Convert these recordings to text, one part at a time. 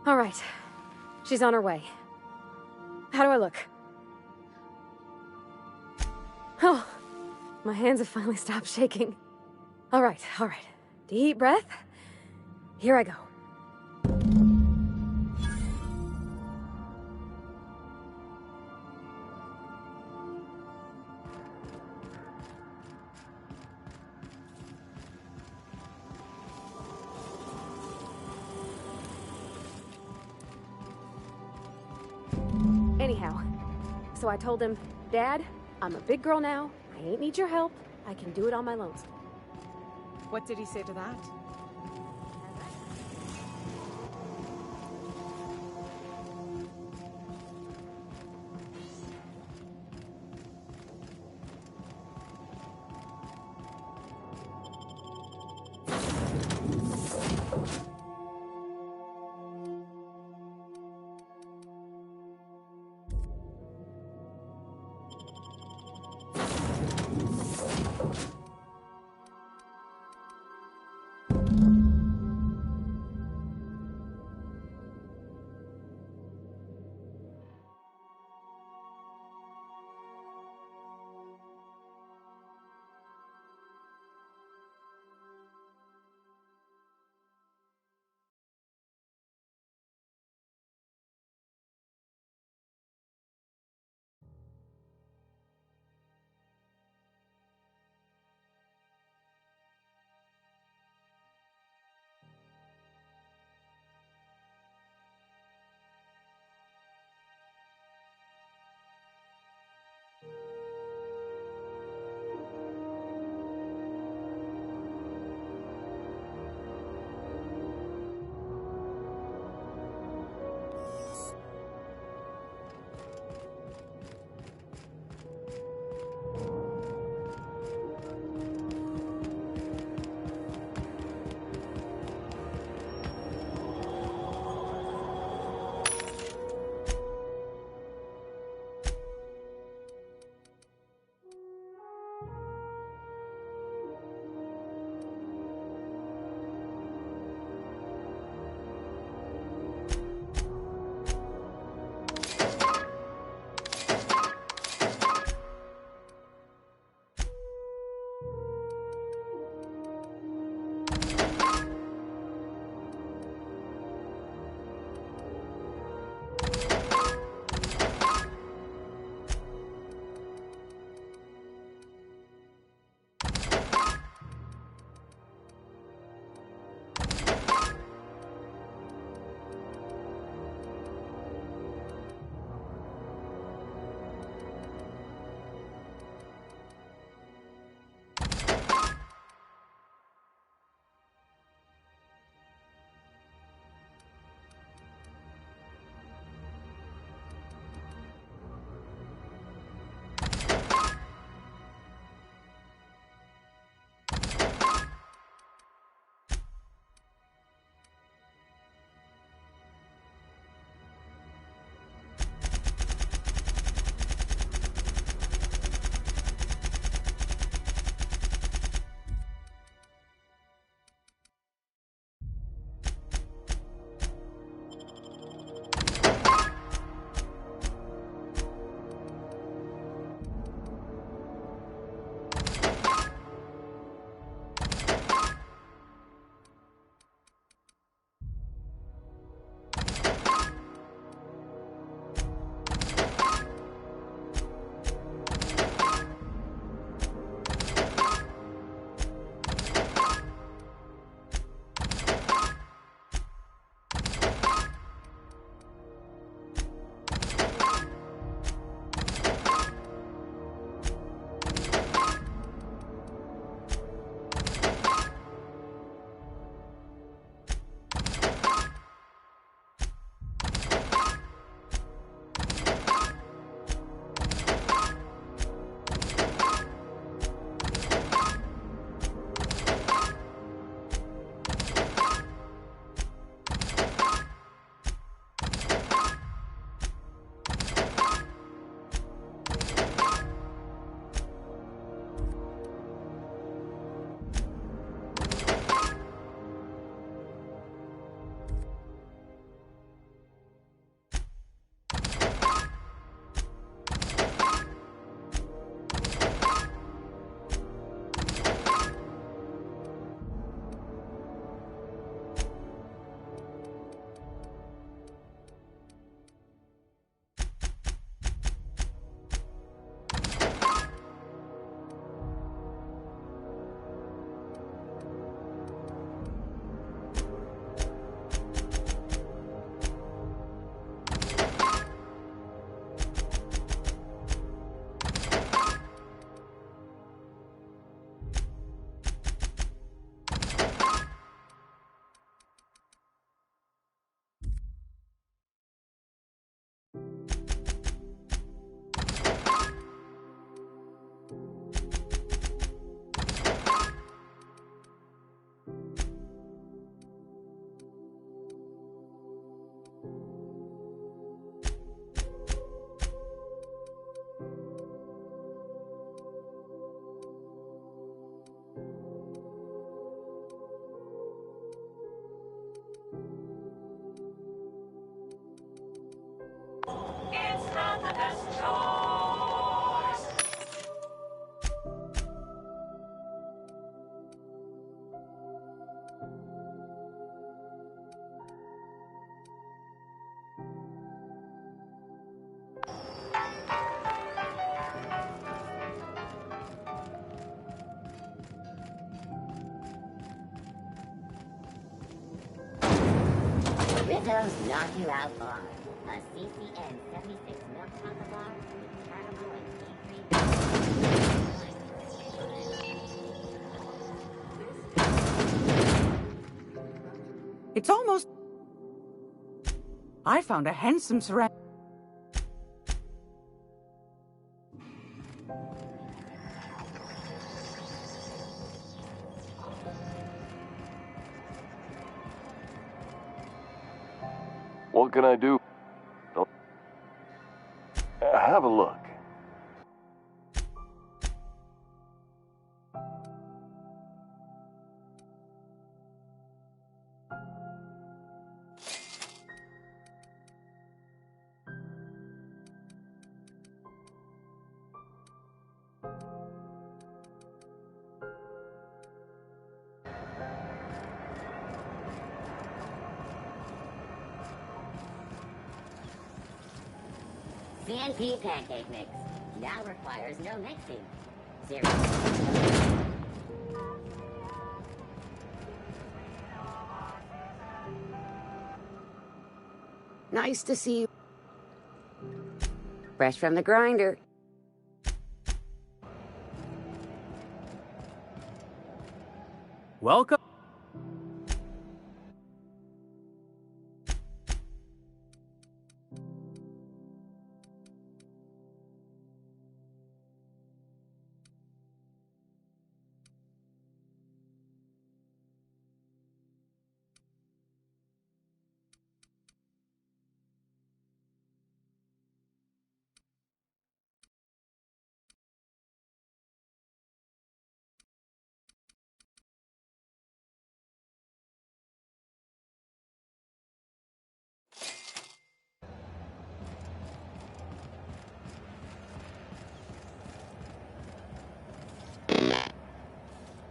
All right. She's on her way. How do I look? Oh, my hands have finally stopped shaking. All right. Deep breath. Here I go. Anyhow, so I told him, Dad, I'm a big girl now. I ain't need your help. I can do it on my lonesome. What did he say to that? Rizzo's knock you out bar. A CCN 76 milk chocolate bar with caramel and It's almost... I found a handsome ceramic... What can I do? Have a look. CNP pancake mix. Now requires no mixing. 0. Nice to see you. Fresh from the grinder. Welcome.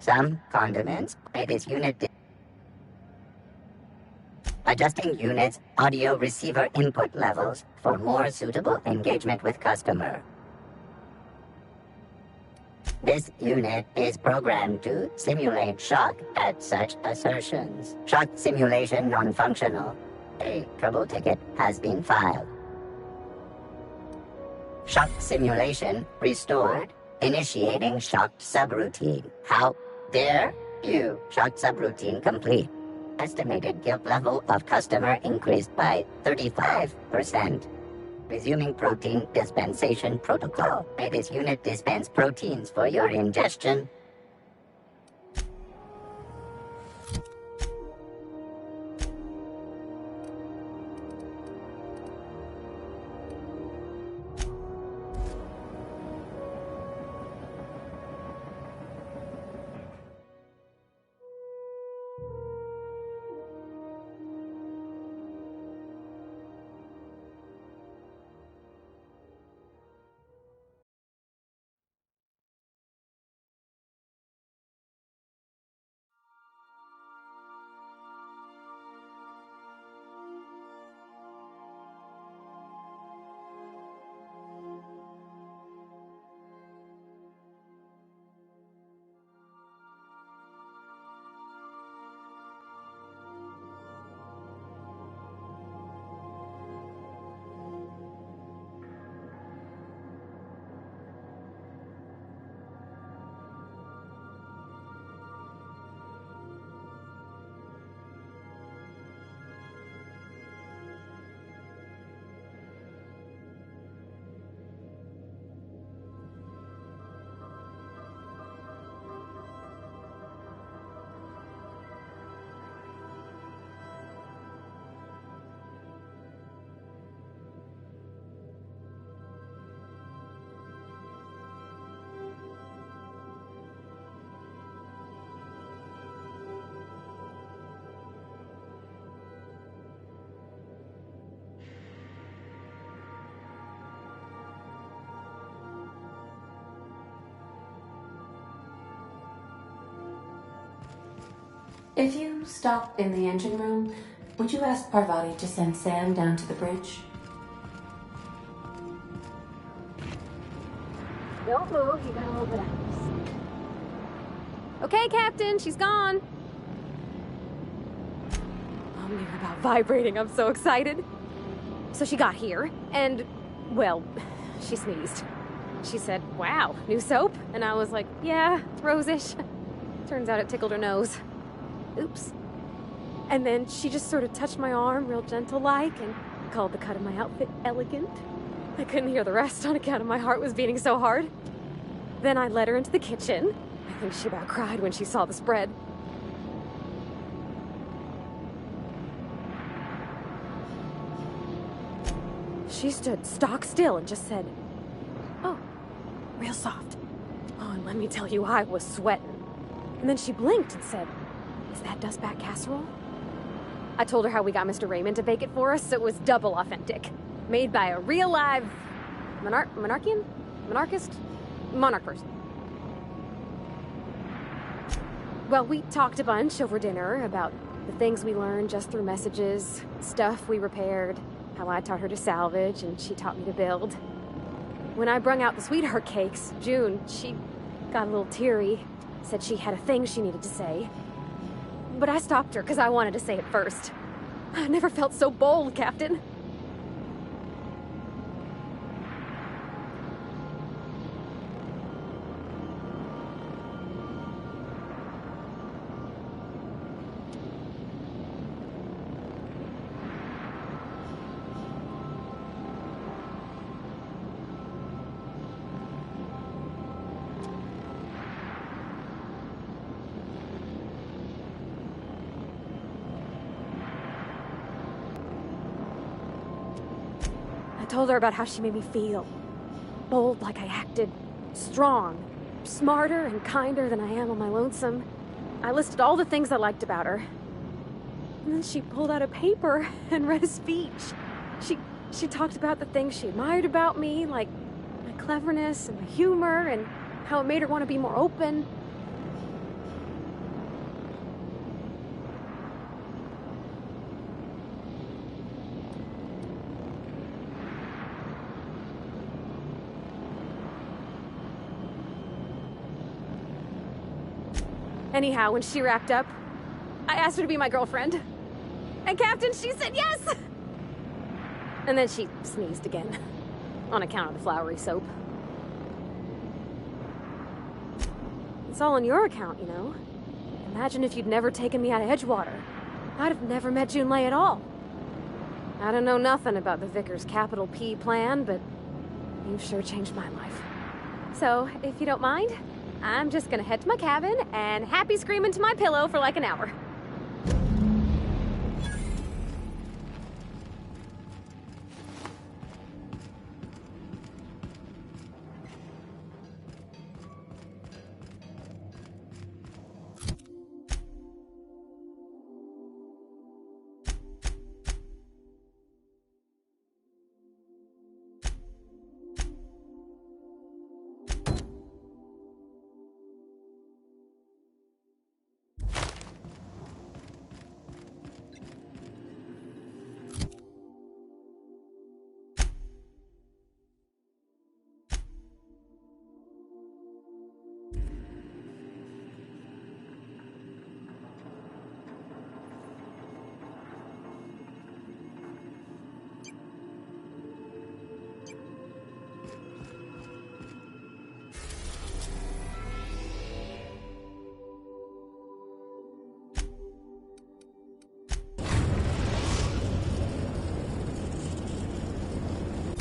Some condiments by this unit. Adjusting unit's audio receiver input levels for more suitable engagement with customer. This unit is programmed to simulate shock at such assertions. Shock simulation non-functional. A trouble ticket has been filed. Shock simulation restored. Initiating shocked subroutine. How dare you? Shocked subroutine complete. Estimated guilt level of customer increased by 35%. Resuming protein dispensation protocol. May this unit dispense proteins for your ingestion. If you stop in the engine room, would you ask Parvati to send Sam down to the bridge? Don't move, you gotta hold it out. Okay, Captain, she's gone. Oh near about vibrating. I'm so excited. So she got here, and, well, she sneezed. She said, "Wow, new soap?" And I was like, "Yeah, rose-ish." Turns out it tickled her nose. Oops. And then she just sort of touched my arm real gentle-like and called the cut of my outfit elegant. I couldn't hear the rest on account of my heart was beating so hard. Then I led her into the kitchen. I think she about cried when she saw the spread. She stood stock still and just said, "Oh, real soft." Oh, and let me tell you, I was sweating. And then she blinked and said, "Is that dustback casserole?" I told her how we got Mr. Raymond to bake it for us, so it was double authentic. Made by a real live monarch person. Well, we talked a bunch over dinner about the things we learned just through messages, stuff we repaired, how I taught her to salvage and she taught me to build. When I brung out the sweetheart cakes, June, she got a little teary, said she had a thing she needed to say. But I stopped her because I wanted to say it first. I never felt so bold, Captain. I told her about how she made me feel. Bold like I acted. Strong. Smarter and kinder than I am on my lonesome. I listed all the things I liked about her. And then she pulled out a paper and read a speech. She talked about the things she admired about me, like my cleverness and my humor, and how it made her want to be more open. Anyhow, when she wrapped up, I asked her to be my girlfriend. And Captain, she said yes! And then she sneezed again, on account of the flowery soap. It's all on your account, you know. Imagine if you'd never taken me out of Edgewater. I'd have never met Junlei at all. I don't know nothing about the Vicar's capital P plan, but you've sure changed my life. So, if you don't mind, I'm just gonna head to my cabin and happy scream into my pillow for like an hour.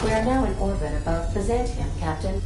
We are now in orbit above Byzantium, Captain.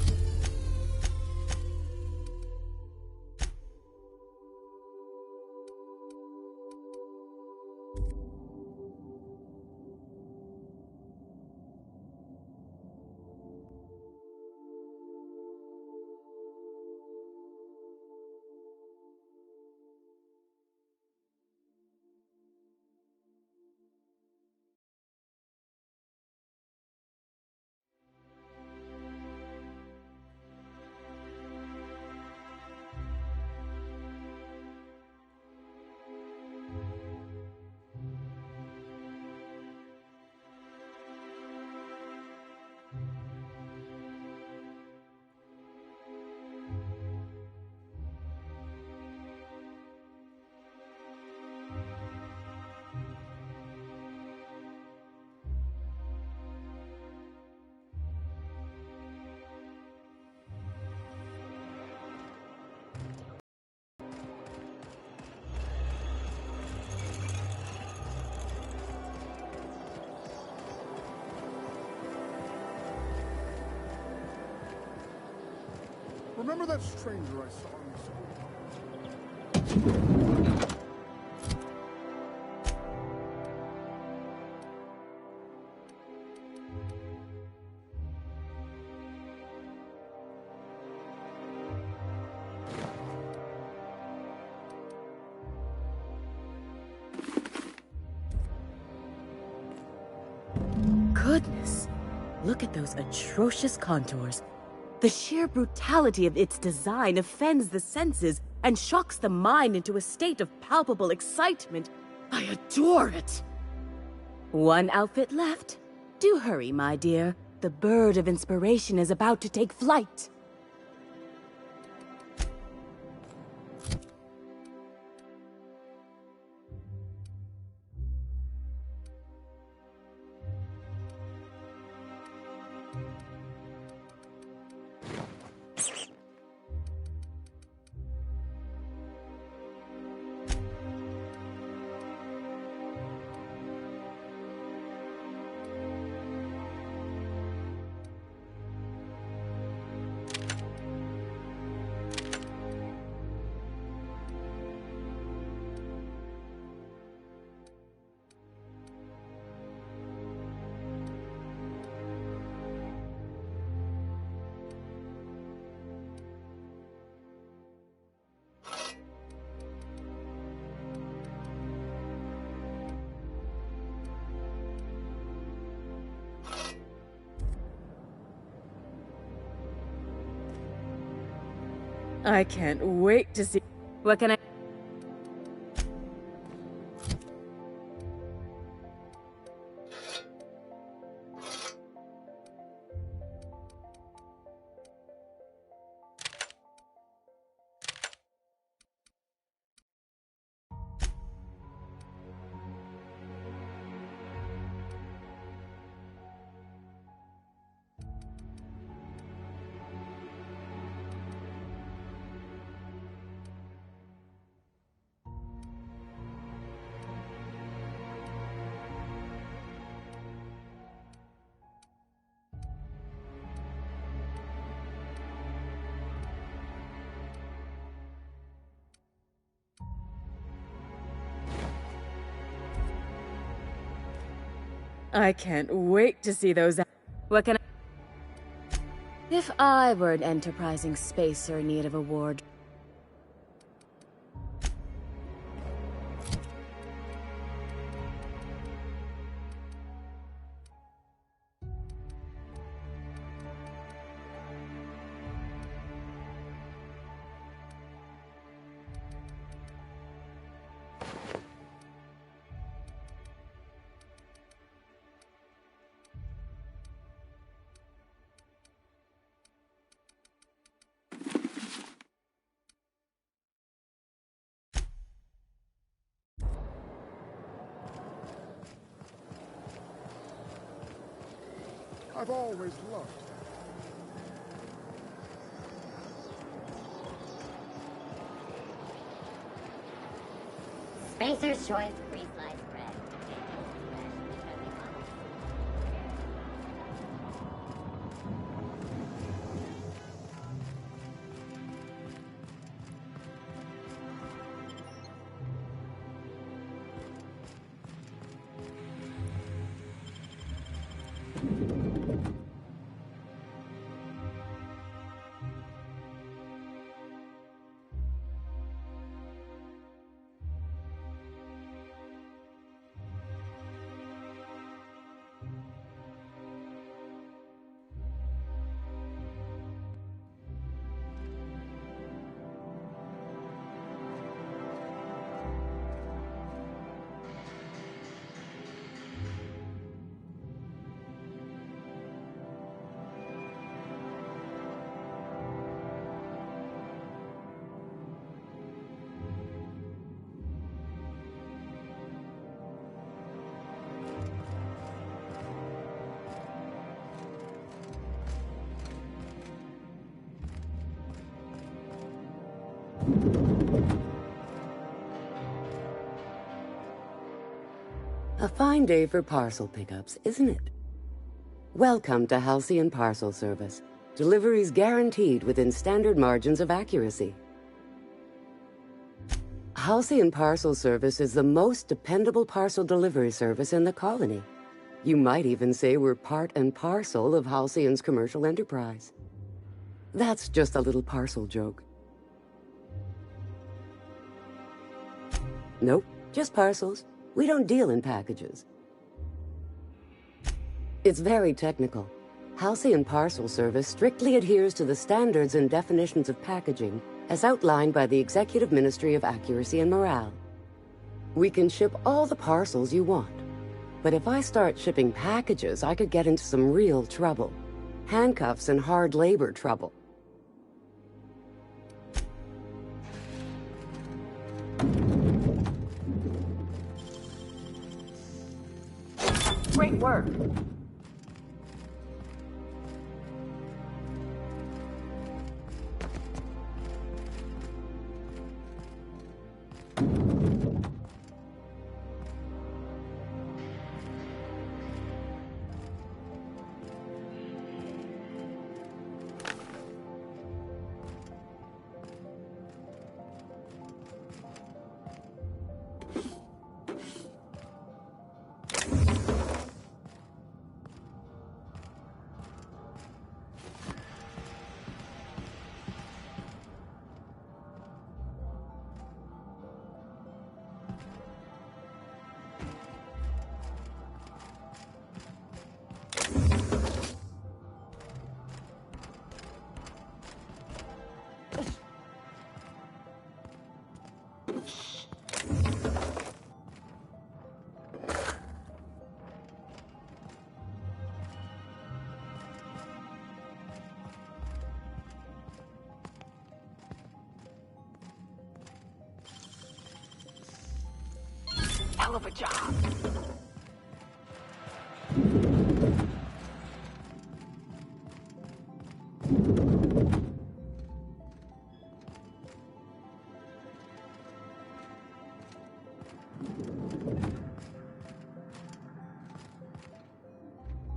Remember that stranger I saw in the school? Goodness, look at those atrocious contours. The sheer brutality of its design offends the senses and shocks the mind into a state of palpable excitement. I adore it! One outfit left. Do hurry, my dear. The bird of inspiration is about to take flight. I can't wait to see... What can I... I can't wait to see those... What can I... If I were an enterprising spacer in need of a ward... I've always loved Spacer's choice pre-sliced bread. A fine day for parcel pickups, isn't it? Welcome to Halcyon Parcel Service. Deliveries guaranteed within standard margins of accuracy. Halcyon Parcel Service is the most dependable parcel delivery service in the colony. You might even say we're part and parcel of Halcyon's commercial enterprise. That's just a little parcel joke. Nope, just parcels. We don't deal in packages. It's very technical. Halcyon Parcel Service strictly adheres to the standards and definitions of packaging as outlined by the Executive Ministry of Accuracy and Morale. We can ship all the parcels you want. But if I start shipping packages, I could get into some real trouble. Handcuffs and hard labor trouble. Great work. Hell of a job.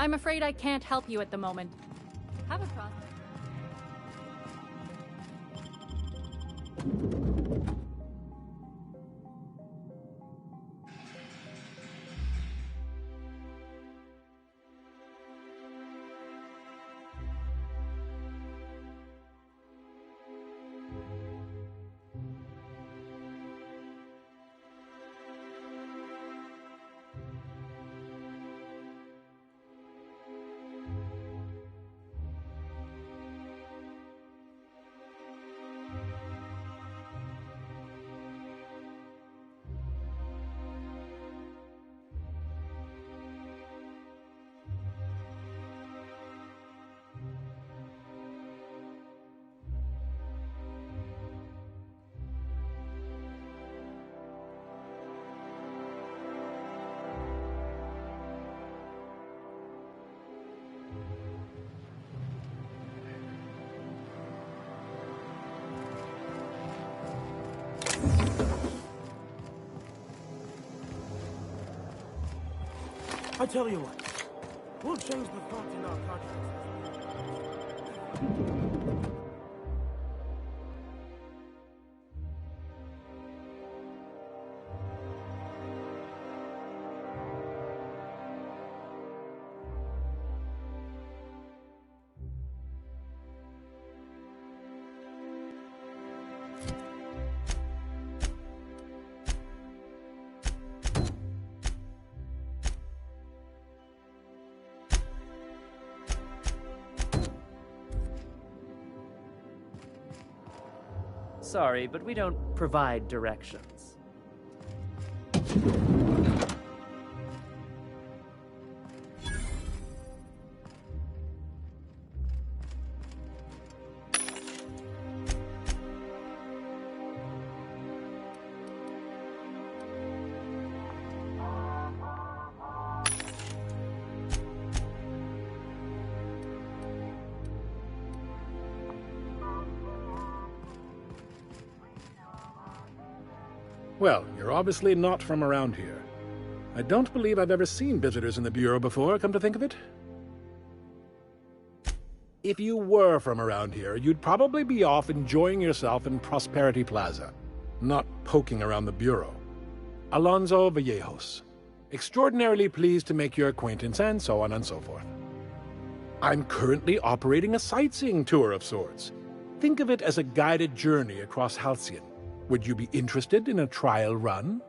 I'm afraid I can't help you at the moment. Have a cross. I tell you what, we'll change the thought in our contracts. Sorry, but we don't provide directions. Well, you're obviously not from around here. I don't believe I've ever seen visitors in the Bureau before, come to think of it. If you were from around here, you'd probably be off enjoying yourself in Prosperity Plaza, not poking around the bureau. Alonso Vallejos. Extraordinarily pleased to make your acquaintance, and so on and so forth. I'm currently operating a sightseeing tour of sorts. Think of it as a guided journey across Halcyon. Would you be interested in a trial run?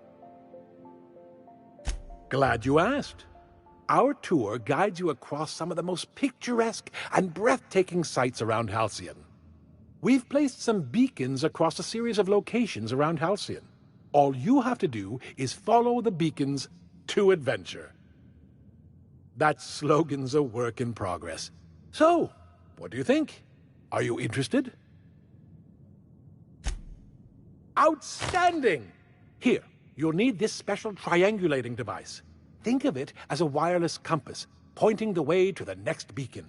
Glad you asked. Our tour guides you across some of the most picturesque and breathtaking sights around Halcyon. We've placed some beacons across a series of locations around Halcyon. All you have to do is follow the beacons to adventure. That slogan's a work in progress. So, what do you think? Are you interested? Outstanding! Here, you'll need this special triangulating device. Think of it as a wireless compass, pointing the way to the next beacon.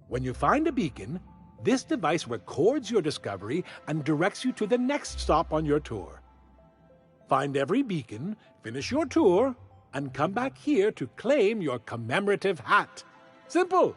When you find a beacon, this device records your discovery and directs you to the next stop on your tour. Find every beacon, finish your tour, and come back here to claim your commemorative hat. Simple!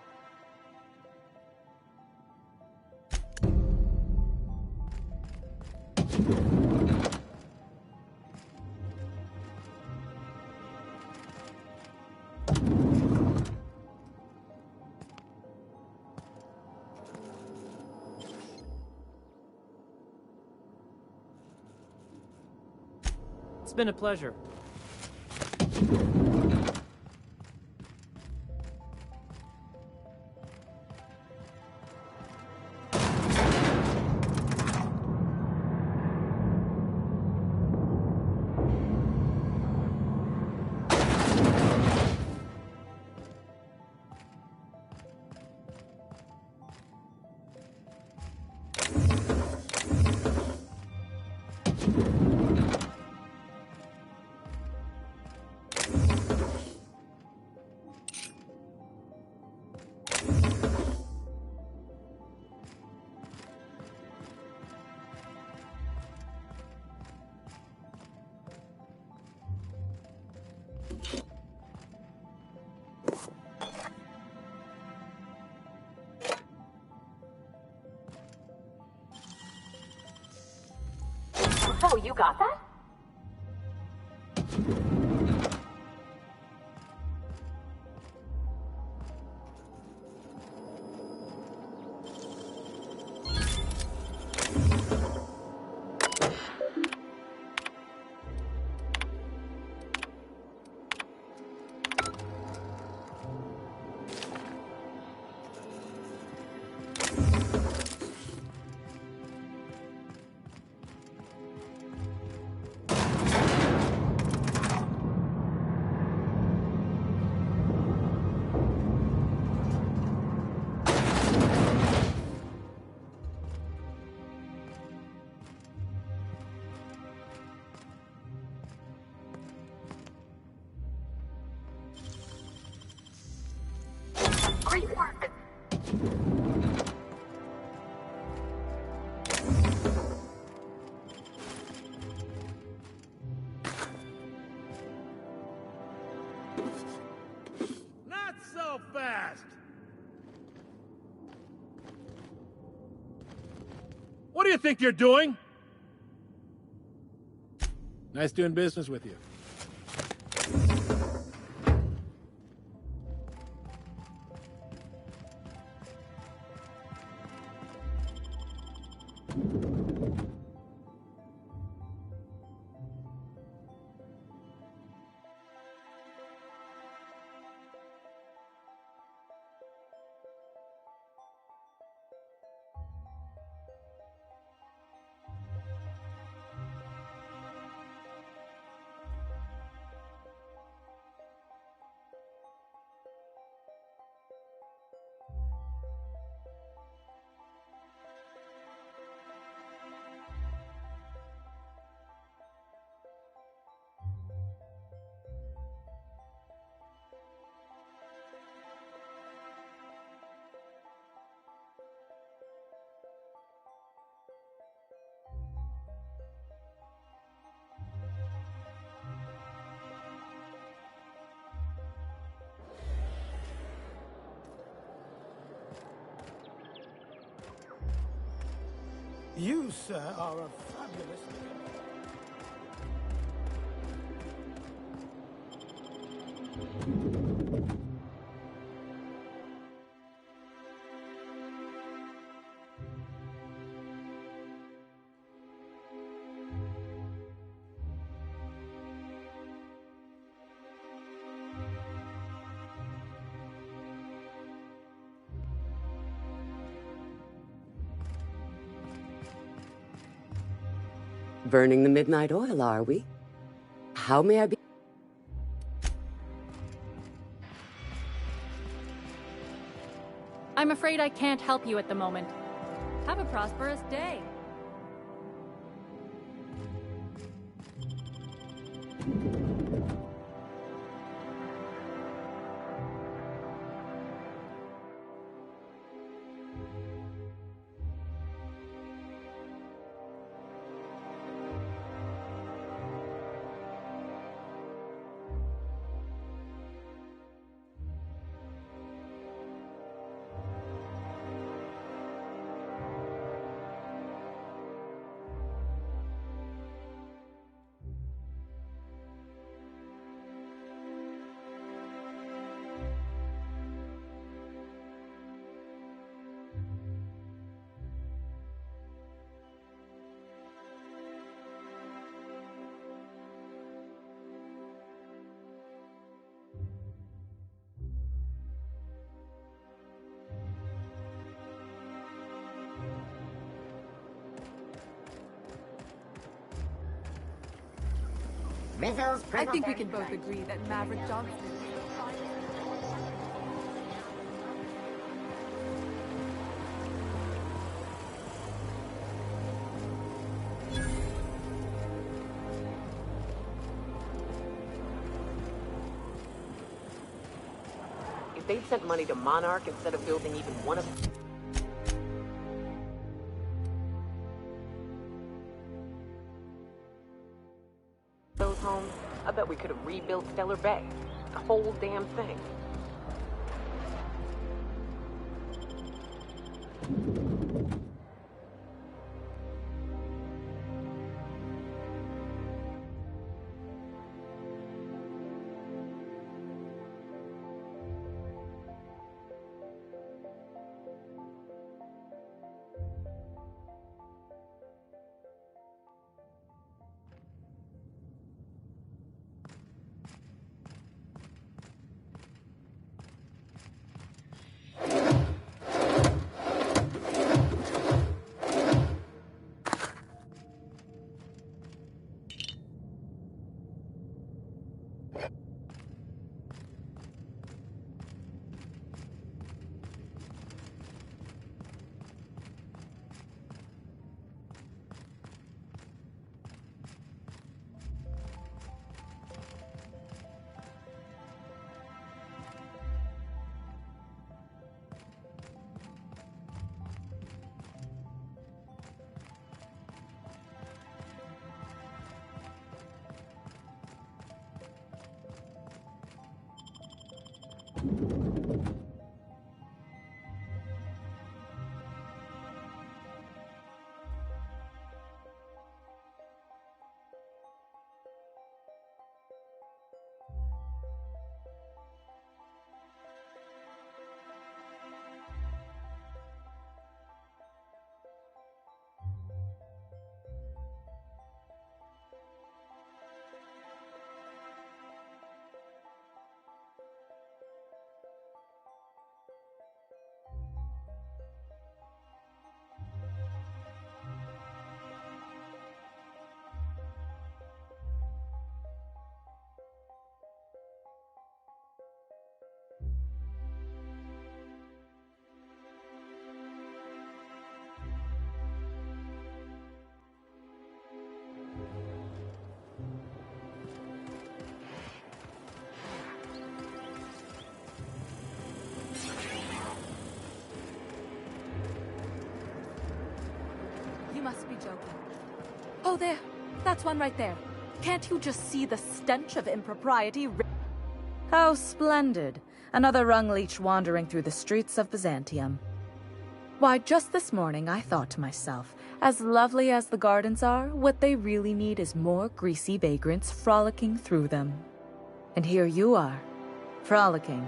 It's been a pleasure. Oh, you got that? Great work. Not so fast! What do you think you're doing? Nice doing business with you. You, sir, are a fabulous... Burning the midnight oil, are we? How may I be? I'm afraid I can't help you at the moment. Have a prosperous day. I think we can both agree that Maverick Johnson is the finest. If they'd sent money to Monarch instead of building even one of... those homes, I bet we could have rebuilt Stellar Bay. The whole damn thing. Must be joking. Oh, there. That's one right there. Can't you just see the stench of impropriety? How splendid. Another rung leech wandering through the streets of Byzantium. Why, just this morning I thought to myself, As lovely as the gardens are, what they really need is more greasy vagrants frolicking through them. And here you are, frolicking.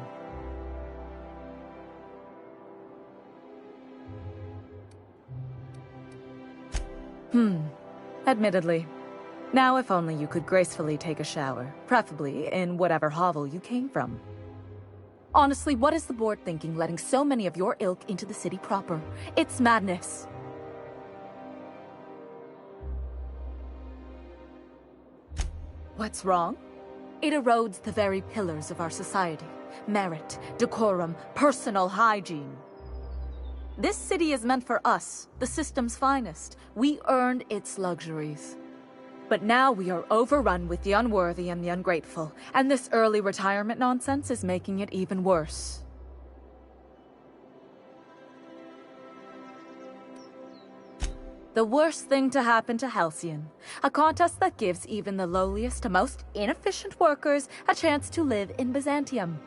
Admittedly. Now if only you could gracefully take a shower, preferably in whatever hovel you came from. Honestly, what is the board thinking letting so many of your ilk into the city proper? It's madness. What's wrong? It erodes the very pillars of our society. Merit, decorum, personal hygiene. This city is meant for us, the system's finest. We earned its luxuries. But now we are overrun with the unworthy and the ungrateful, and this early retirement nonsense is making it even worse. The worst thing to happen to Halcyon. A contest that gives even the lowliest, most inefficient workers a chance to live in Byzantium.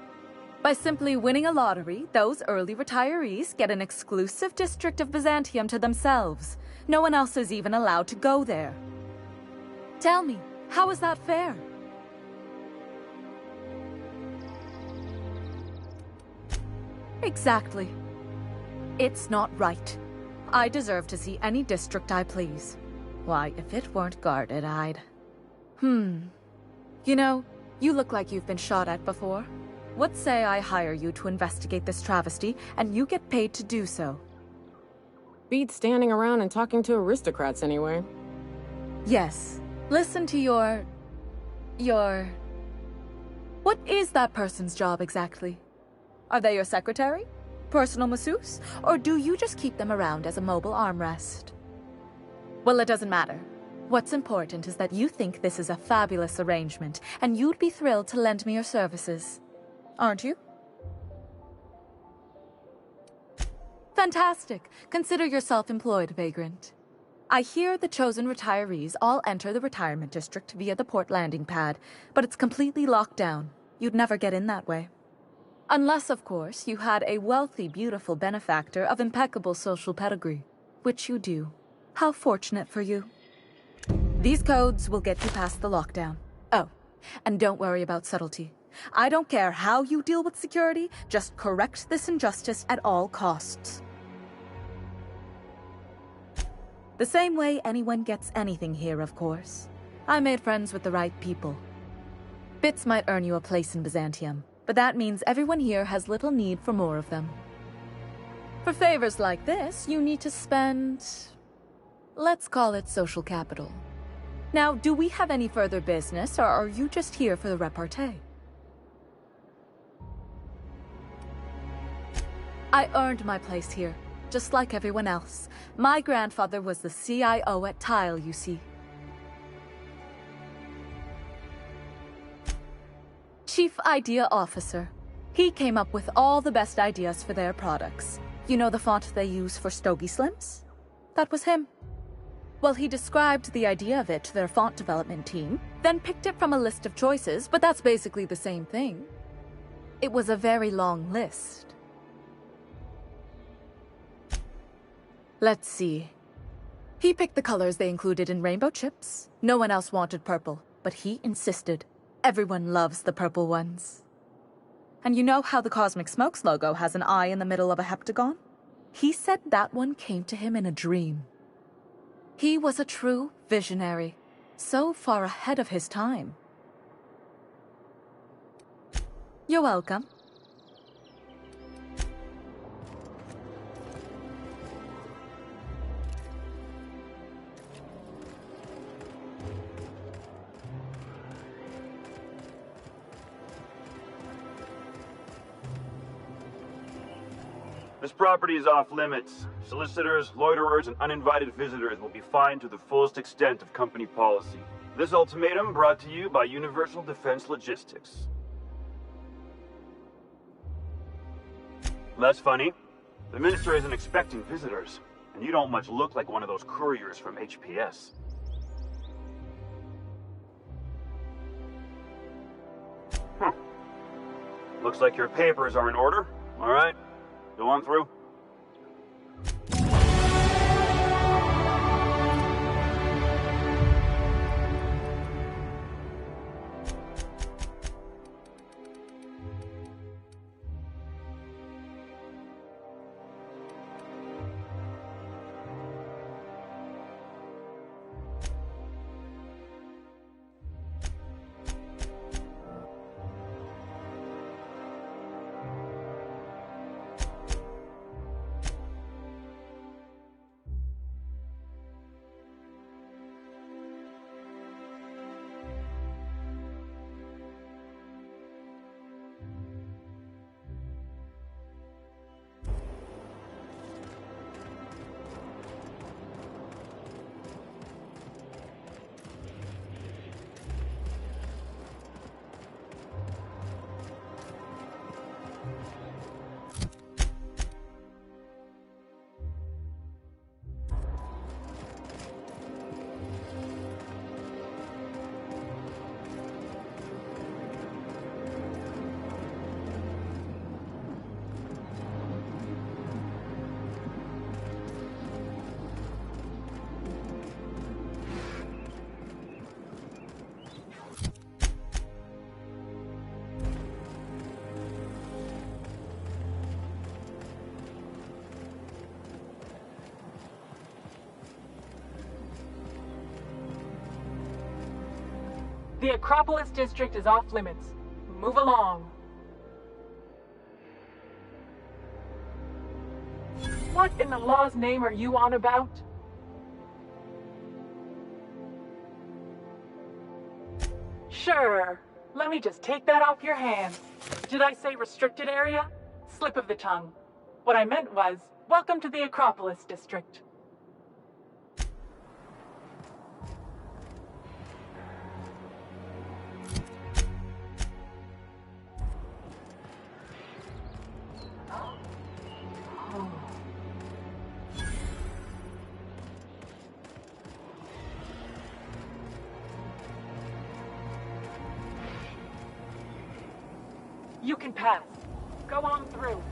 By simply winning a lottery, those early retirees get an exclusive district of Byzantium to themselves. No one else is even allowed to go there. Tell me, how is that fair? Exactly. It's not right. I deserve to see any district I please. Why, if it weren't guarded, I'd... You know, you look like you've been shot at before. What say I hire you to investigate this travesty, and you get paid to do so? Beats standing around and talking to aristocrats anyway. Yes. Listen to your... What is that person's job exactly? Are they your secretary? Personal masseuse? Or do you just keep them around as a mobile armrest? Well, it doesn't matter. What's important is that you think this is a fabulous arrangement, and you'd be thrilled to lend me your services. Aren't you? Fantastic. Consider yourself employed, vagrant. I hear the chosen retirees all enter the retirement district via the port landing pad, but it's completely locked down. You'd never get in that way. Unless, of course, you had a wealthy, beautiful benefactor of impeccable social pedigree, which you do. How fortunate for you. These codes will get you past the lockdown. Oh, and don't worry about subtlety. I don't care how you deal with security, just correct this injustice at all costs. The same way anyone gets anything here, of course. I made friends with the right people. Bits might earn you a place in Byzantium, but that means everyone here has little need for more of them. For favors like this, you need to spend... let's call it social capital. Now, do we have any further business, or are you just here for the repartee? I earned my place here, just like everyone else. My grandfather was the CIO at Tile, you see. Chief Idea Officer. He came up with all the best ideas for their products. You know the font they use for Stogie Slims? That was him. Well, he described the idea of it to their font development team, then picked it from a list of choices, but that's basically the same thing. It was a very long list. Let's see. He picked the colors they included in rainbow chips. No one else wanted purple, but he insisted. Everyone loves the purple ones. And you know how the Cosmic Smokes logo has an eye in the middle of a heptagon? He said that one came to him in a dream. He was a true visionary, so far ahead of his time. You're welcome. This property is off limits. Solicitors, loiterers, and uninvited visitors will be fined to the fullest extent of company policy. This ultimatum brought to you by Universal Defense Logistics. That's funny. The minister isn't expecting visitors, and you don't much look like one of those couriers from HPS. Looks like your papers are in order. All right. Go on through. The Acropolis district is off limits. Move along. What in the law's name are you on about? Sure. Let me just take that off your hands. Did I say restricted area? Slip of the tongue. What I meant was, welcome to the Acropolis district. You can pass. Go on through.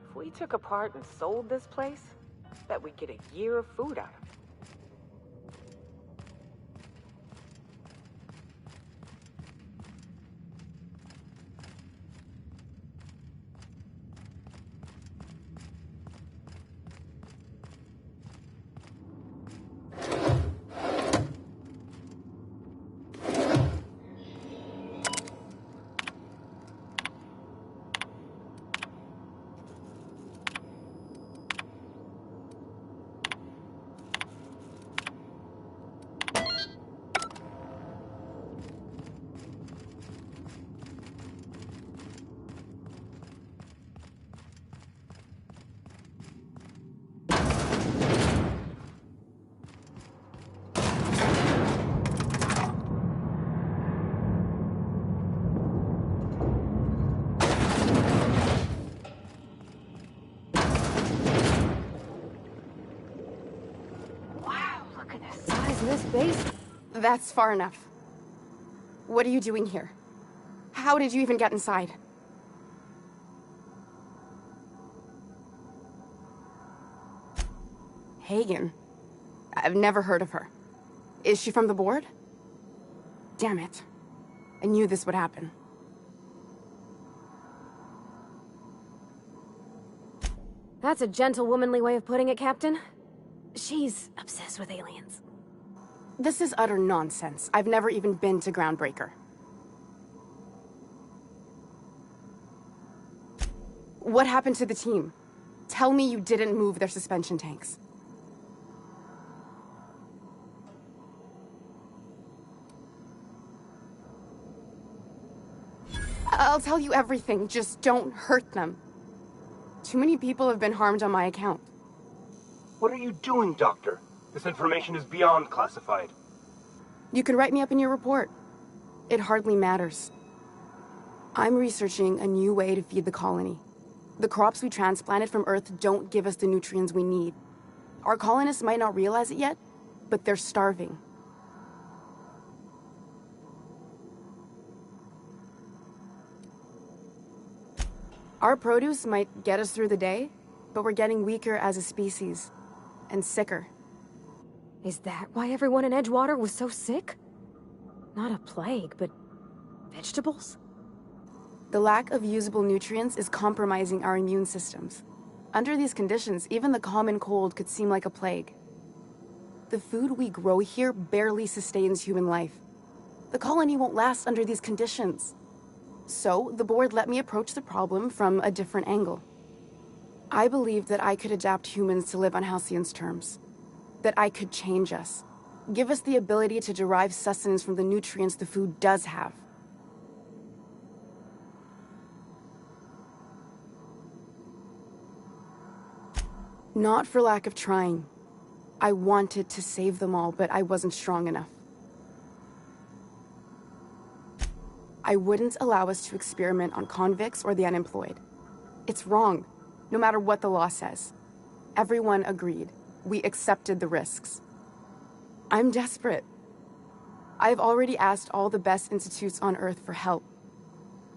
If we took apart and sold this place, bet we'd get a year of food out of it. That's far enough. What are you doing here? How did you even get inside? Hagen? I've never heard of her. Is she from the board? Damn it. I knew this would happen. That's a gentle, womanly way of putting it, Captain. She's obsessed with aliens. This is utter nonsense. I've never even been to Groundbreaker. What happened to the team? Tell me you didn't move their suspension tanks. I'll tell you everything, just don't hurt them. Too many people have been harmed on my account. What are you doing, Doctor? This information is beyond classified. You can write me up in your report. It hardly matters. I'm researching a new way to feed the colony. The crops we transplanted from Earth don't give us the nutrients we need. Our colonists might not realize it yet, but they're starving. Our produce might get us through the day, but we're getting weaker as a species, and sicker. Is that why everyone in Edgewater was so sick? Not a plague, but vegetables? The lack of usable nutrients is compromising our immune systems. Under these conditions, even the common cold could seem like a plague. The food we grow here barely sustains human life. The colony won't last under these conditions. So, the board let me approach the problem from a different angle. I believed that I could adapt humans to live on Halcyon's terms. That I could change us. Give us the ability to derive sustenance from the nutrients the food does have. Not for lack of trying. I wanted to save them all, but I wasn't strong enough. I wouldn't allow us to experiment on convicts or the unemployed. It's wrong, no matter what the law says. Everyone agreed. We accepted the risks. I'm desperate. I've already asked all the best institutes on Earth for help.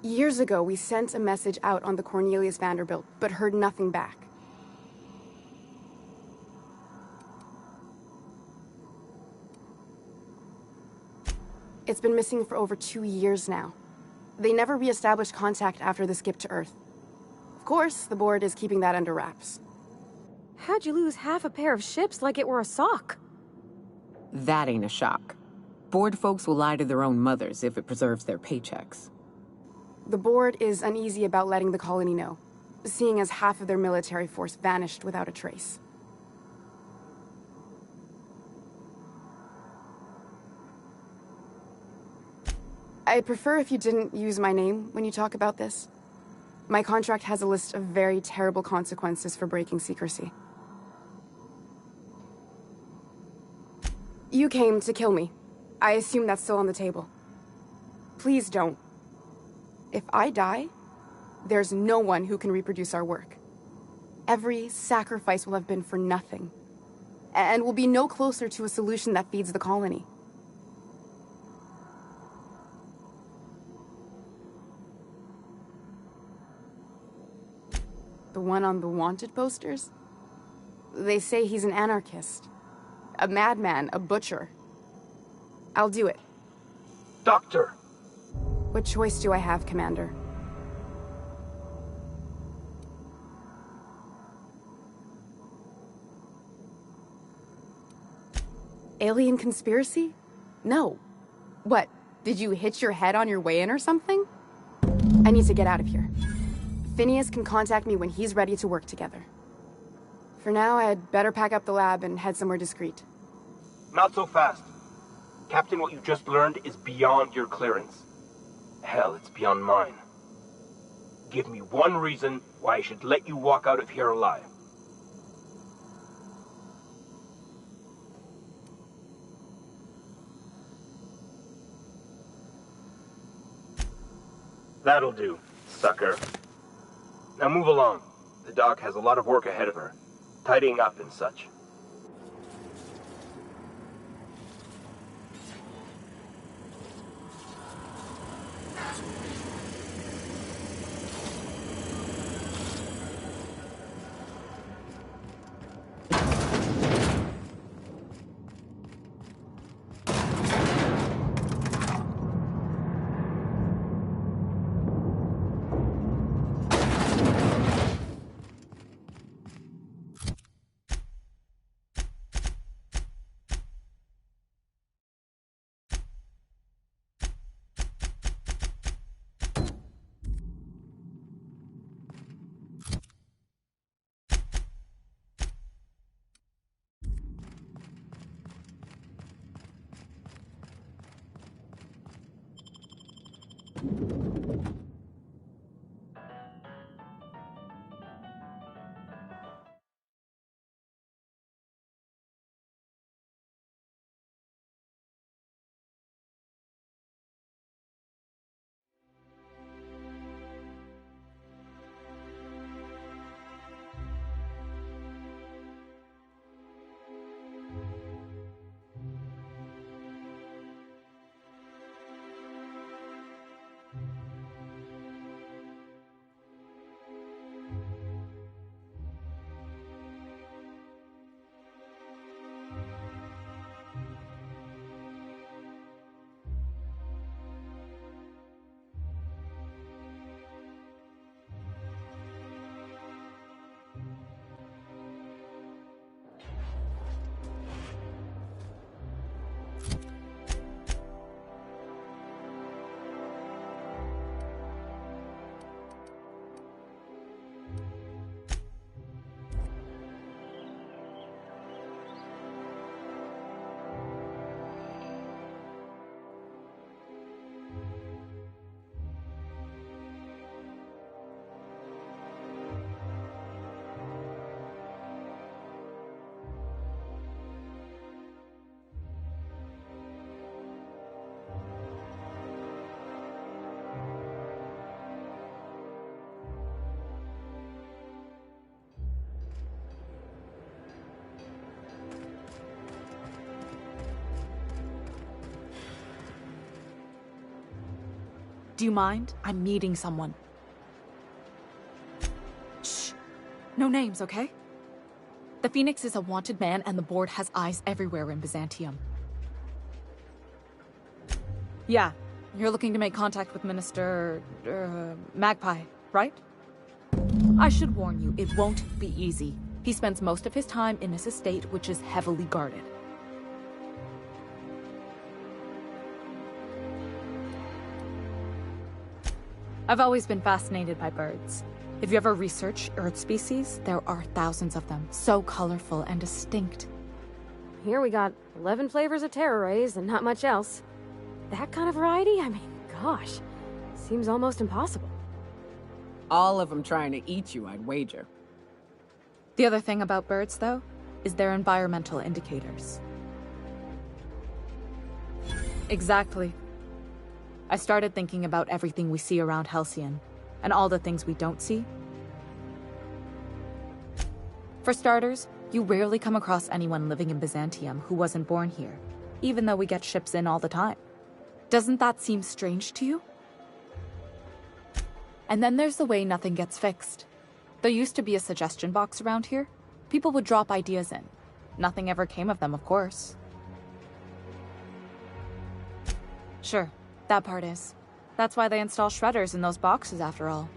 Years ago, we sent a message out on the Cornelius Vanderbilt, but heard nothing back. It's been missing for over 2 years now. They never re-established contact after the skip to Earth. Of course, the board is keeping that under wraps. How'd you lose half a pair of ships like it were a sock? That ain't a shock. Board folks will lie to their own mothers if it preserves their paychecks. The board is uneasy about letting the colony know, seeing as half of their military force vanished without a trace. I'd prefer if you didn't use my name when you talk about this. My contract has a list of very terrible consequences for breaking secrecy. You came to kill me. I assume that's still on the table. Please don't. If I die, there's no one who can reproduce our work. Every sacrifice will have been for nothing. And we'll be no closer to a solution that feeds the colony. The one on the wanted posters? They say he's an anarchist. A madman, a butcher. I'll do it. Doctor! What choice do I have, Commander? Alien conspiracy? No. What, did you hit your head on your way in or something? I need to get out of here. Phineas can contact me when he's ready to work together. For now, I'd better pack up the lab and head somewhere discreet. Not so fast. Captain, what you just learned is beyond your clearance. Hell, it's beyond mine. Give me one reason why I should let you walk out of here alive. That'll do, sucker. Now move along. The doc has a lot of work ahead of her. Tidying up and such. Do you mind? I'm meeting someone. Shh. No names, okay? The Phoenix is a wanted man, and the board has eyes everywhere in Byzantium. Yeah, you're looking to make contact with Minister... Magpie, right? I should warn you, it won't be easy. He spends most of his time in his estate, which is heavily guarded. I've always been fascinated by birds. If you ever research Earth species, there are thousands of them, so colorful and distinct. Here we got 11 flavors of terror rays and not much else. That kind of variety? I mean, gosh, seems almost impossible. All of them trying to eat you, I'd wager. The other thing about birds, though, is their environmental indicators. Exactly. I started thinking about everything we see around Halcyon, and all the things we don't see. For starters, you rarely come across anyone living in Byzantium who wasn't born here, even though we get ships in all the time. Doesn't that seem strange to you? And then there's the way nothing gets fixed. There used to be a suggestion box around here. People would drop ideas in. Nothing ever came of them, of course. Sure, that part is. That's why they install shredders in those boxes, after all.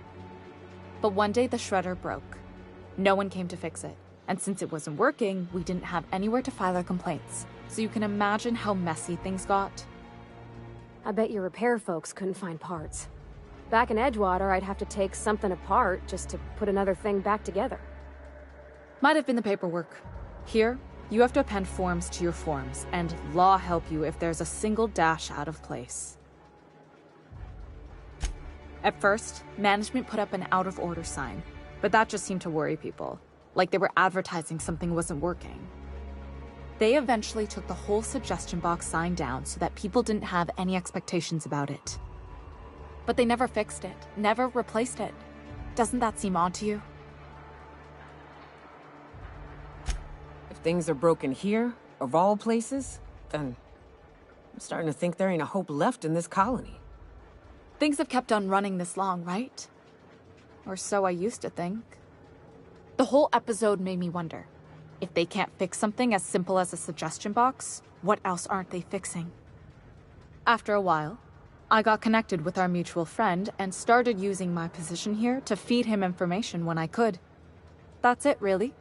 But one day the shredder broke. No one came to fix it. And since it wasn't working, we didn't have anywhere to file our complaints. So you can imagine how messy things got. I bet your repair folks couldn't find parts. Back in Edgewater, I'd have to take something apart just to put another thing back together. Might have been the paperwork. Here, you have to append forms to your forms, and law help you if there's a single dash out of place. At first, management put up an out-of-order sign, but that just seemed to worry people, like they were advertising something wasn't working. They eventually took the whole suggestion box sign down so that people didn't have any expectations about it. But they never fixed it, never replaced it. Doesn't that seem odd to you? If things are broken here, of all places, then I'm starting to think there ain't a hope left in this colony. Things have kept on running this long, right? Or so I used to think. The whole episode made me wonder, if they can't fix something as simple as a suggestion box, what else aren't they fixing? After a while, I got connected with our mutual friend and started using my position here to feed him information when I could. That's it, really.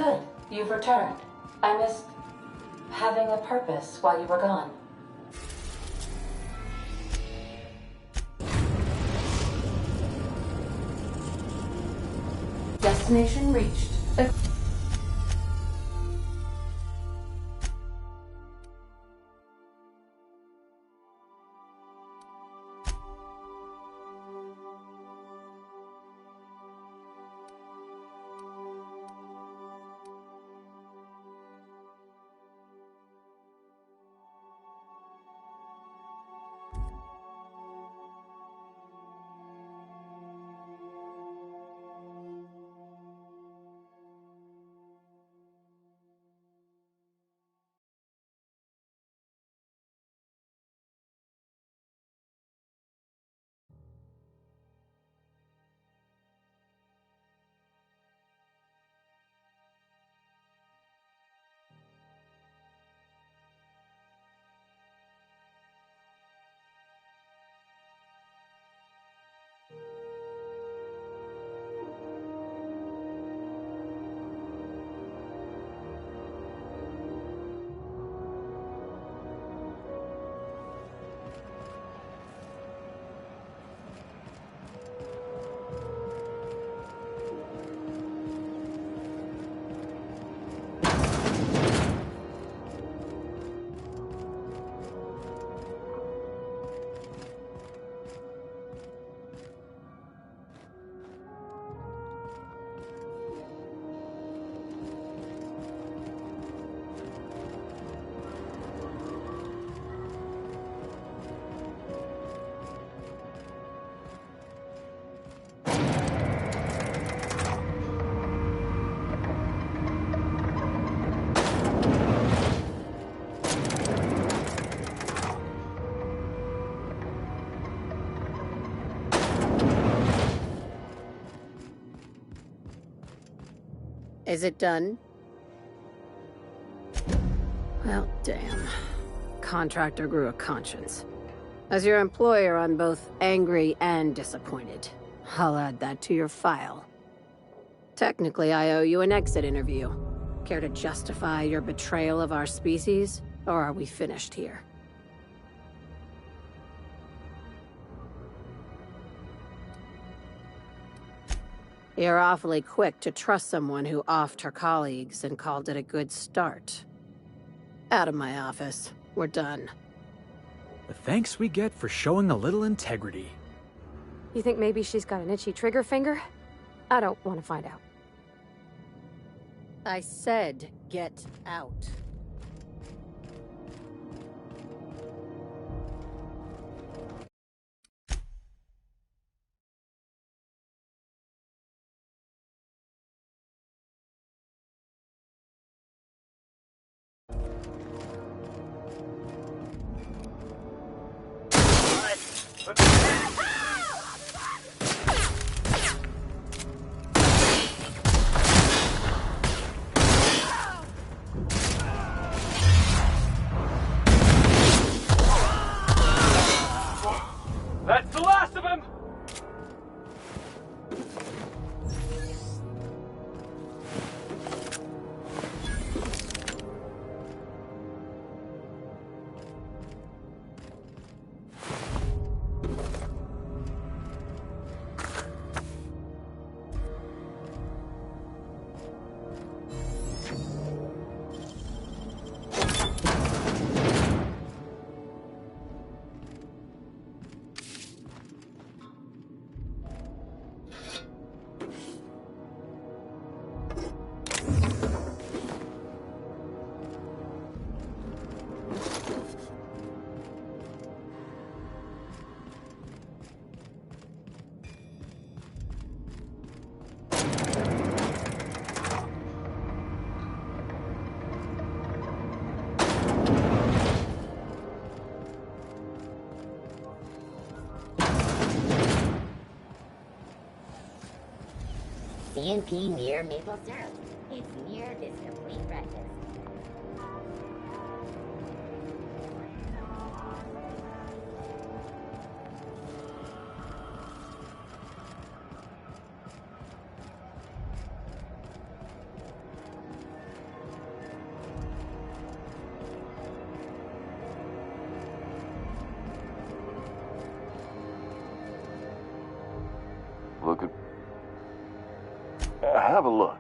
Good. You've returned. I missed having a purpose while you were gone. Destination reached. Is it done? Well, damn. Contractor grew a conscience. As your employer, I'm both angry and disappointed. I'll add that to your file. Technically, I owe you an exit interview. Care to justify your betrayal of our species? Or are we finished here? You're awfully quick to trust someone who offed her colleagues and called it a good start. Out of my office. We're done. The thanks we get for showing a little integrity. You think maybe she's got an itchy trigger finger? I don't want to find out. I said get out. That's the last of him! CNP near maple syrup. It's near this complete breakfast. have a look.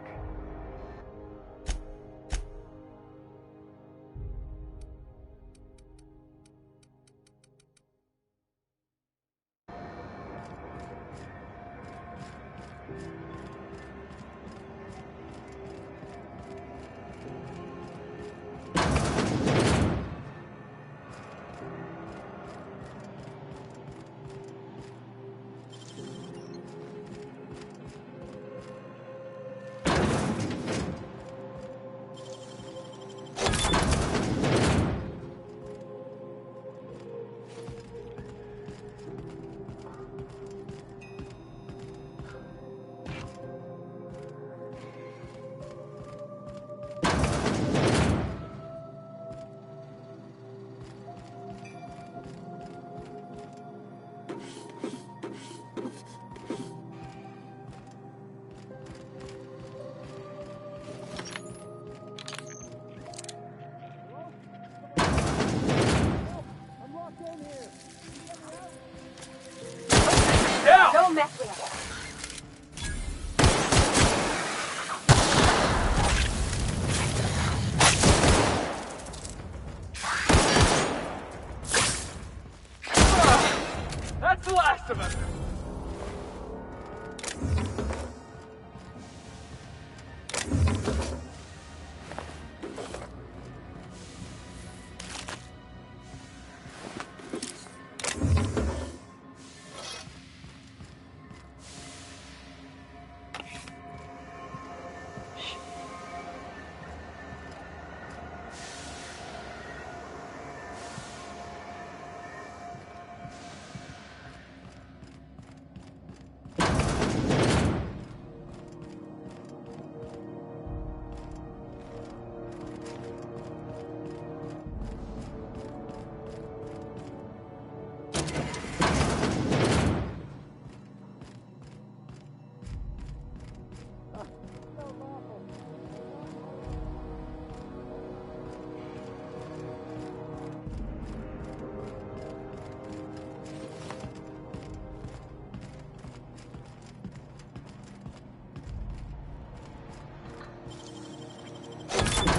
Don't mess with us. That's the last of us.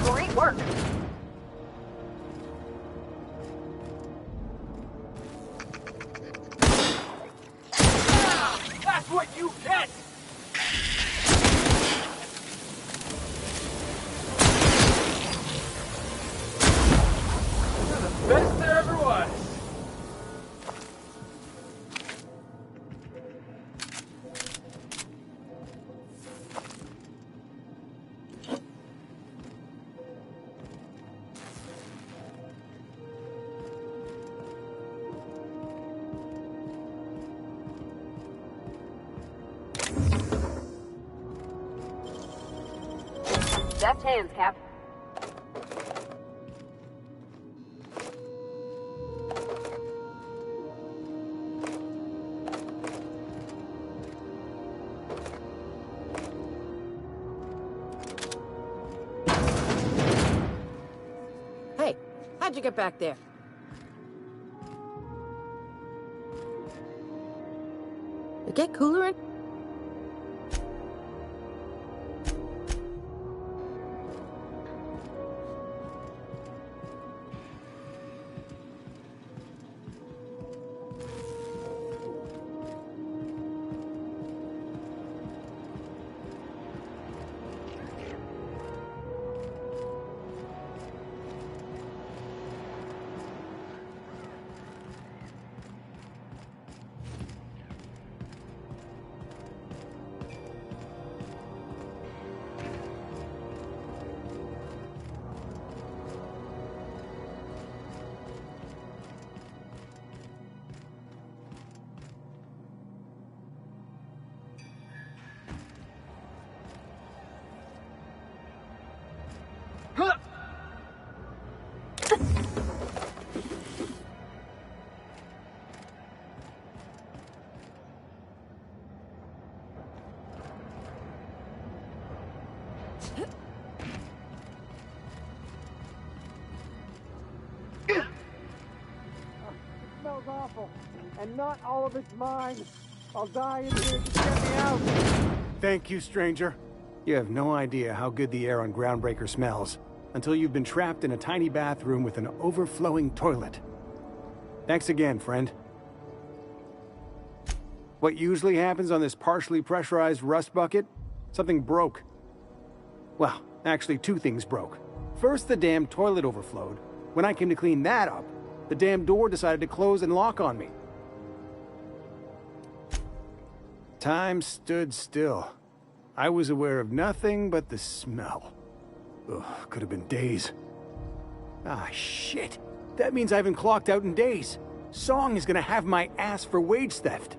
Great work. That's what you get! You're the best there ever was. Deft hands, Cap. Hey, how'd you get back there? It get cooler in? Smells awful, and not all of it's mine. I'll die in here. Just get me out. Thank you, stranger. You have no idea how good the air on Groundbreaker smells until you've been trapped in a tiny bathroom with an overflowing toilet. Thanks again, friend. What usually happens on this partially pressurized rust bucket? Something broke. Well, actually 2 things broke. First, the damn toilet overflowed. When I came to clean that up, the damn door decided to close and lock on me. Time stood still. I was aware of nothing but the smell. Ugh, could have been days. Ah, shit. That means I haven't clocked out in days. Song is gonna have my ass for wage theft.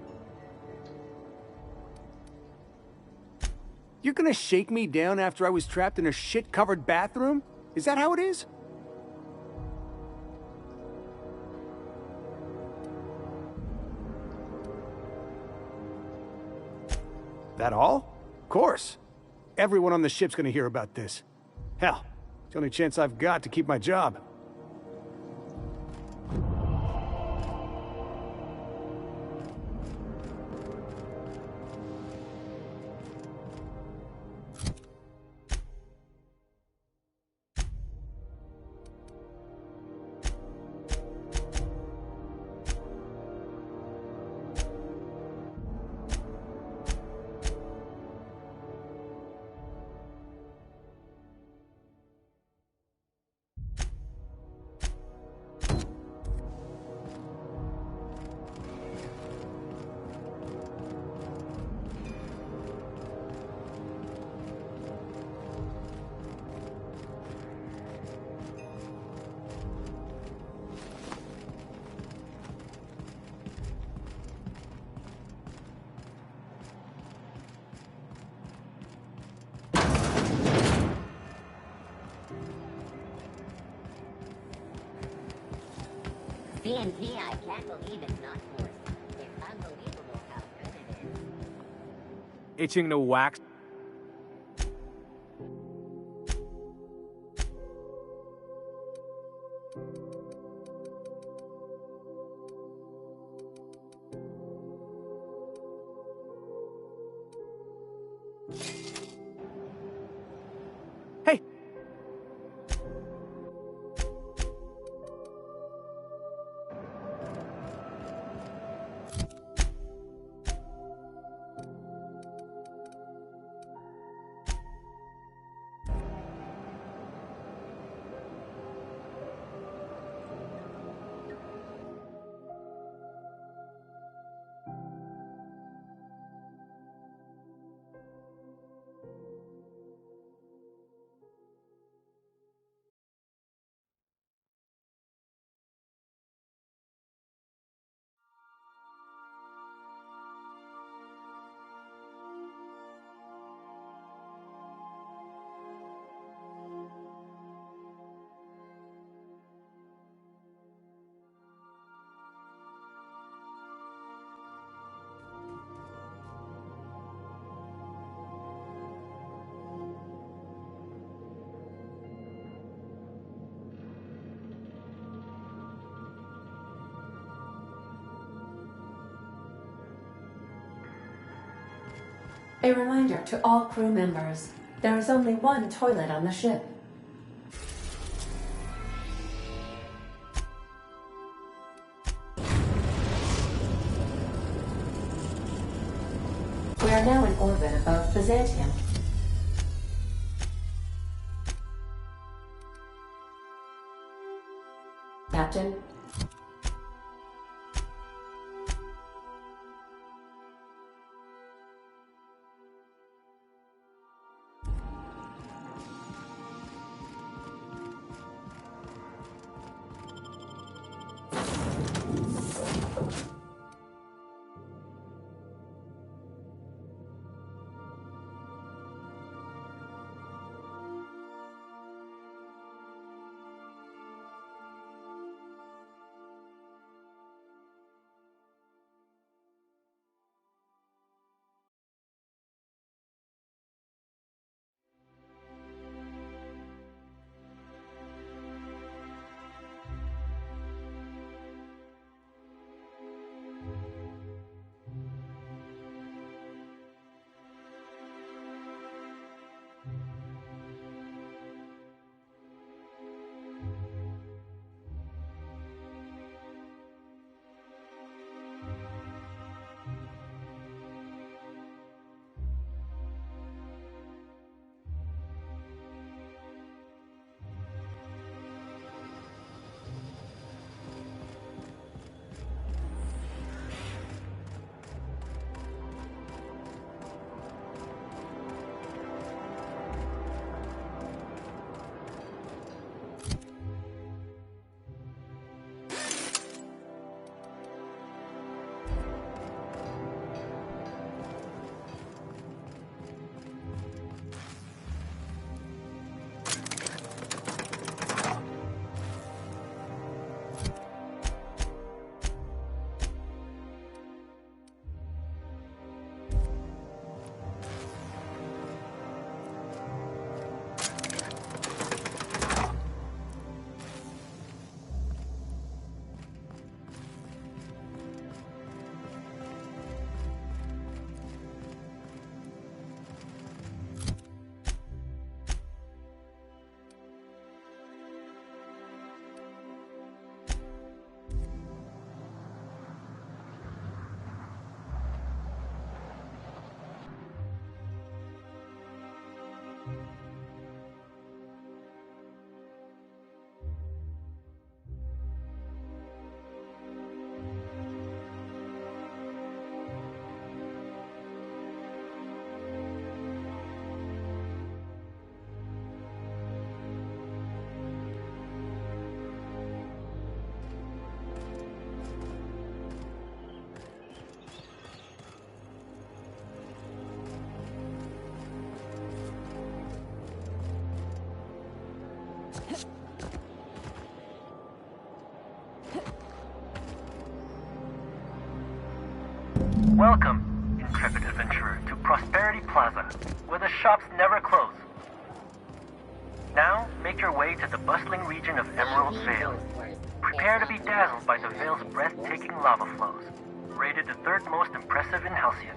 You're gonna shake me down after I was trapped in a shit-covered bathroom? Is that how it is? That all? Of course. Everyone on the ship's gonna hear about this. Hell, it's the only chance I've got to keep my job. TNT, I can't believe it's not forced. It's unbelievable how good it is. Itching to wax. A reminder to all crew members, there is only one toilet on the ship. We are now in orbit above Byzantium. Captain? Welcome, intrepid adventurer, to Prosperity Plaza, where the shops never close. Now, make your way to the bustling region of Emerald Vale. Prepare to be dazzled by the Vale's breathtaking lava flows, rated the third most impressive in Halcyon.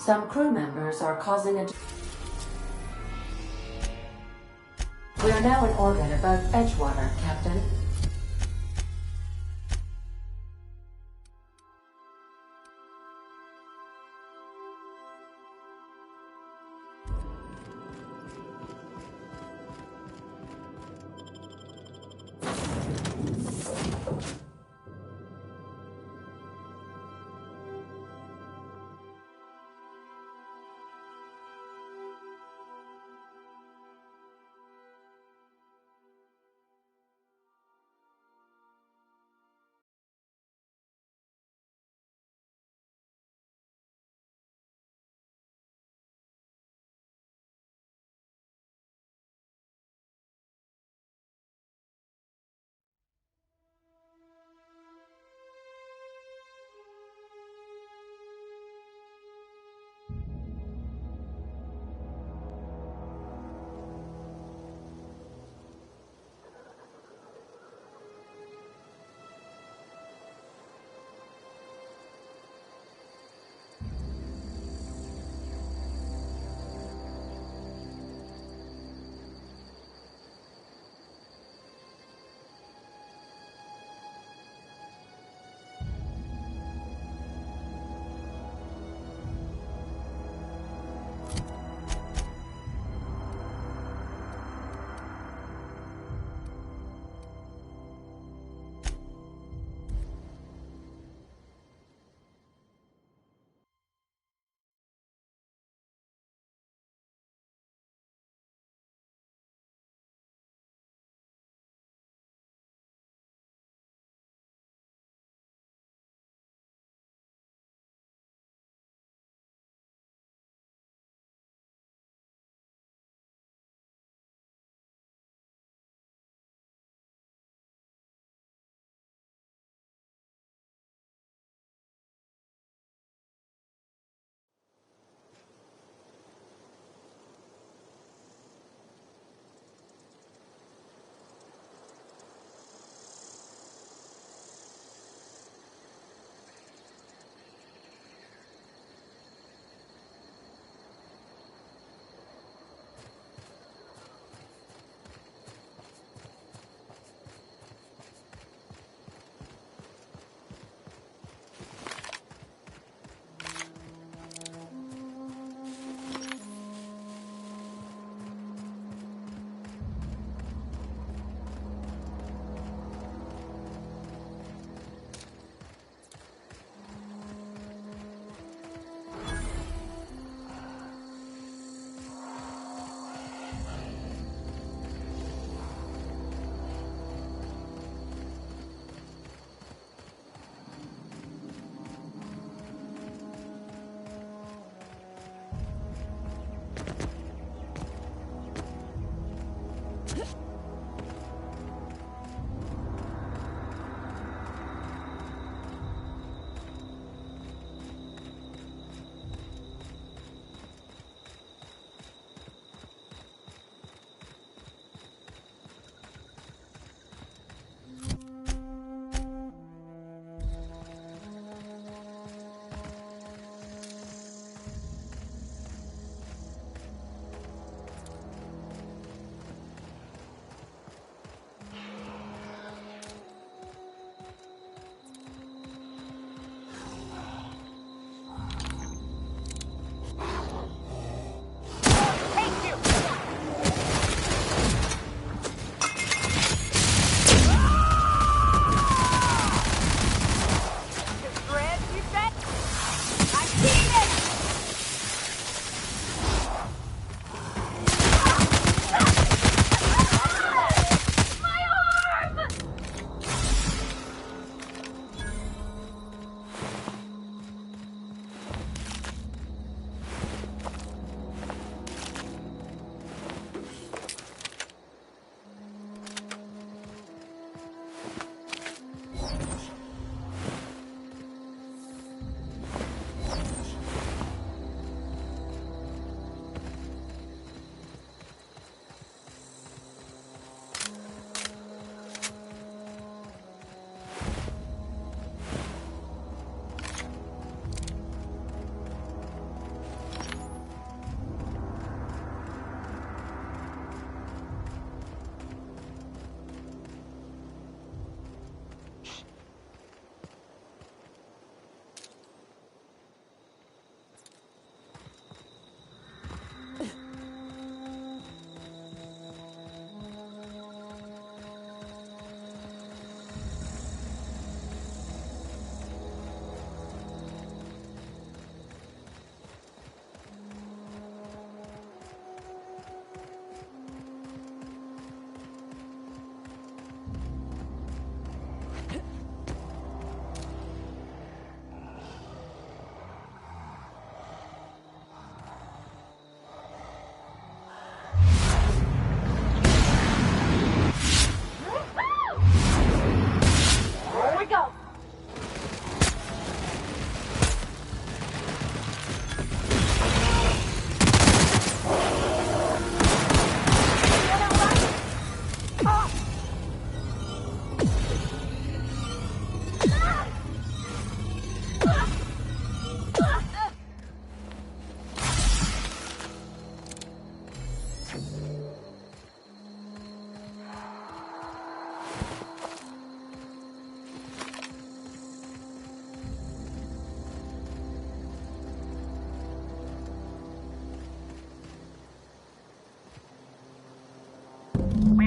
Some crew members are causing a... We are now in orbit above Edgewater, Captain.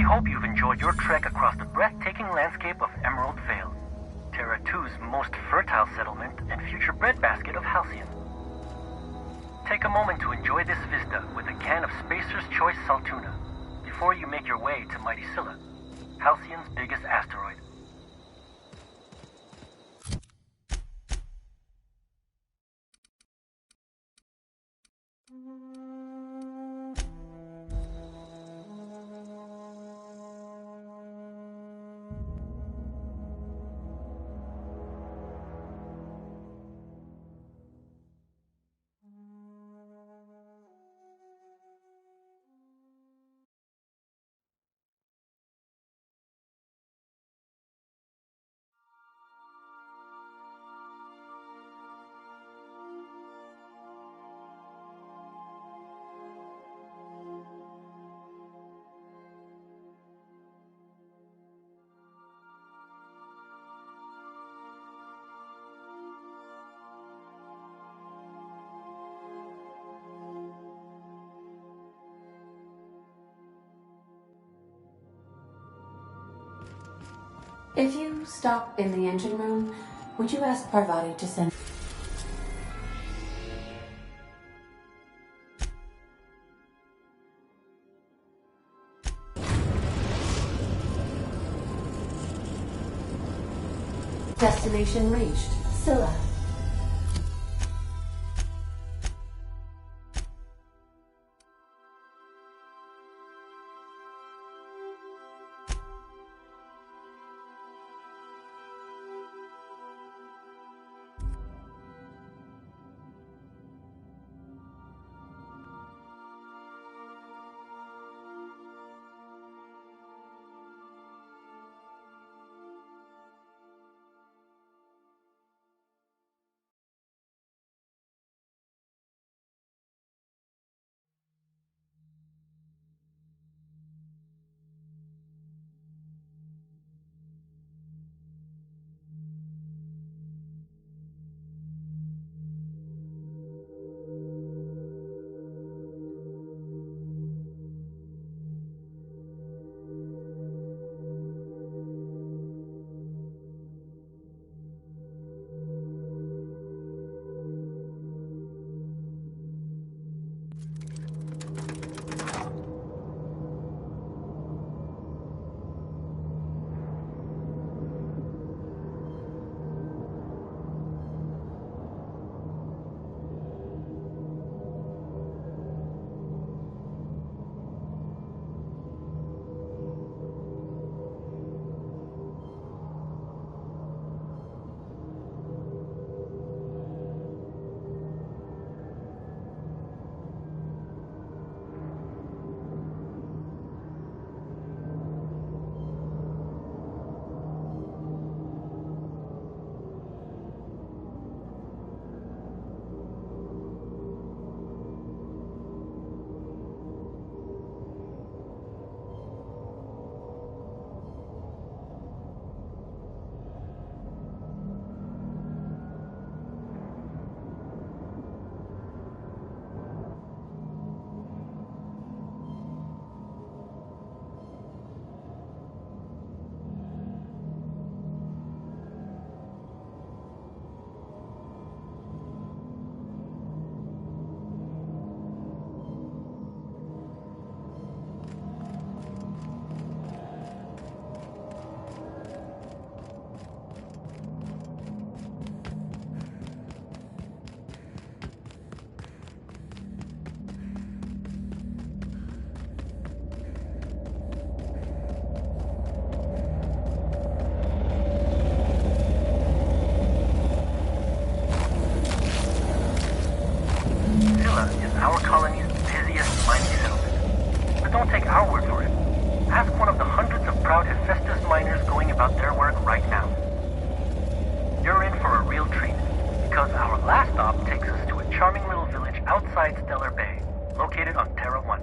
hope you've enjoyed your trek across the breathtaking landscape of Emerald Vale, Terra 2's most fertile settlement and future breadbasket of Halcyon. Take a moment to enjoy this vista with a can of Spacer's Choice Saltuna before you make your way to Mighty Scylla, Halcyon's biggest asteroid. If you stop in the engine room, would you ask Parvati to send... Destination reached. Scylla. our colony's busiest mining settlement. But don't take our word for it. Ask one of the hundreds of proud Hephaestus miners going about their work right now. You're in for a real treat, because our last stop takes us to a charming little village outside Stellar Bay, located on Terra 1.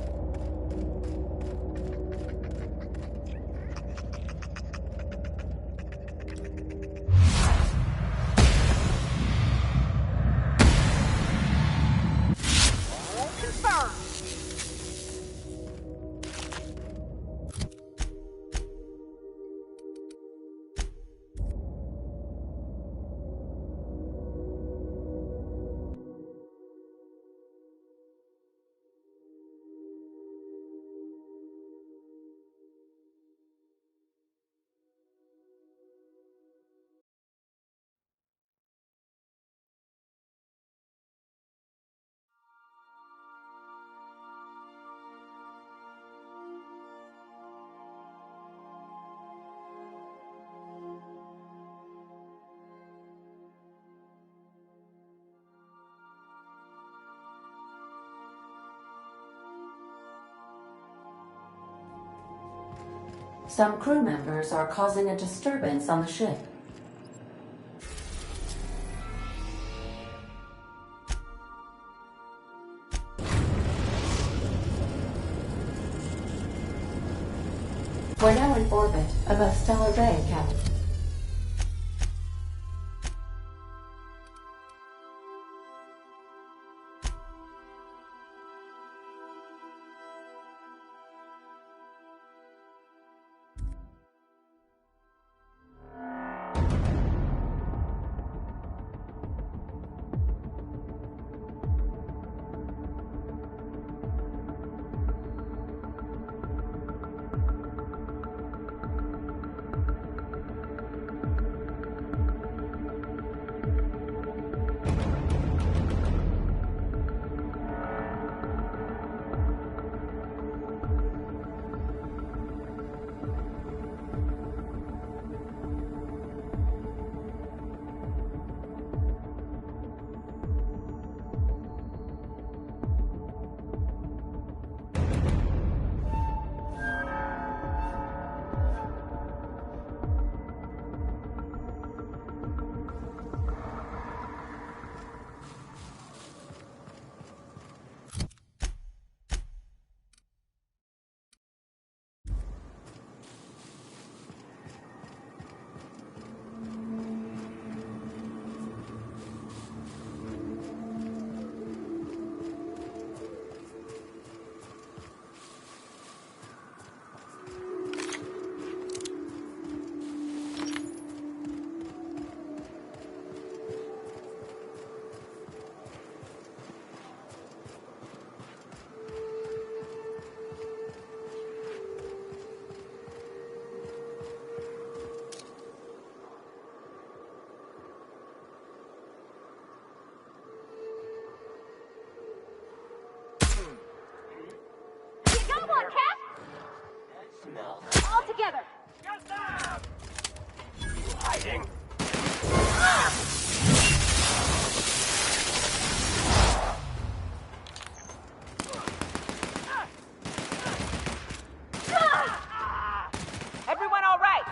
Some crew members are causing a disturbance on the ship. We're now in orbit above Stellar Bay, Captain. All together. Hiding. Everyone all right?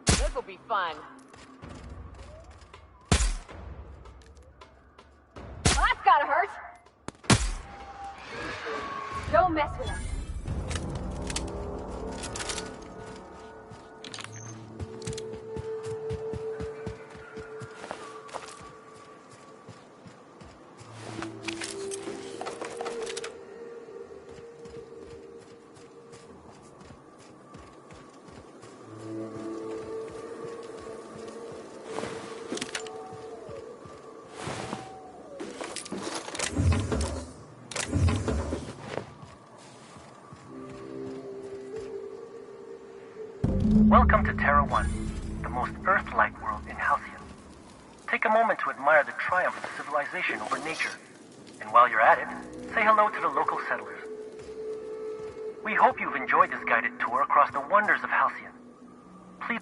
This'll be fun. Well, that's gotta hurt. Don't mess with us. Welcome to Terra 1, the most Earth-like world in Halcyon. Take a moment to admire the triumph of civilization over nature. And while you're at it, say hello to the local settlers. We hope you've enjoyed this guided tour across the wonders of Halcyon. Please...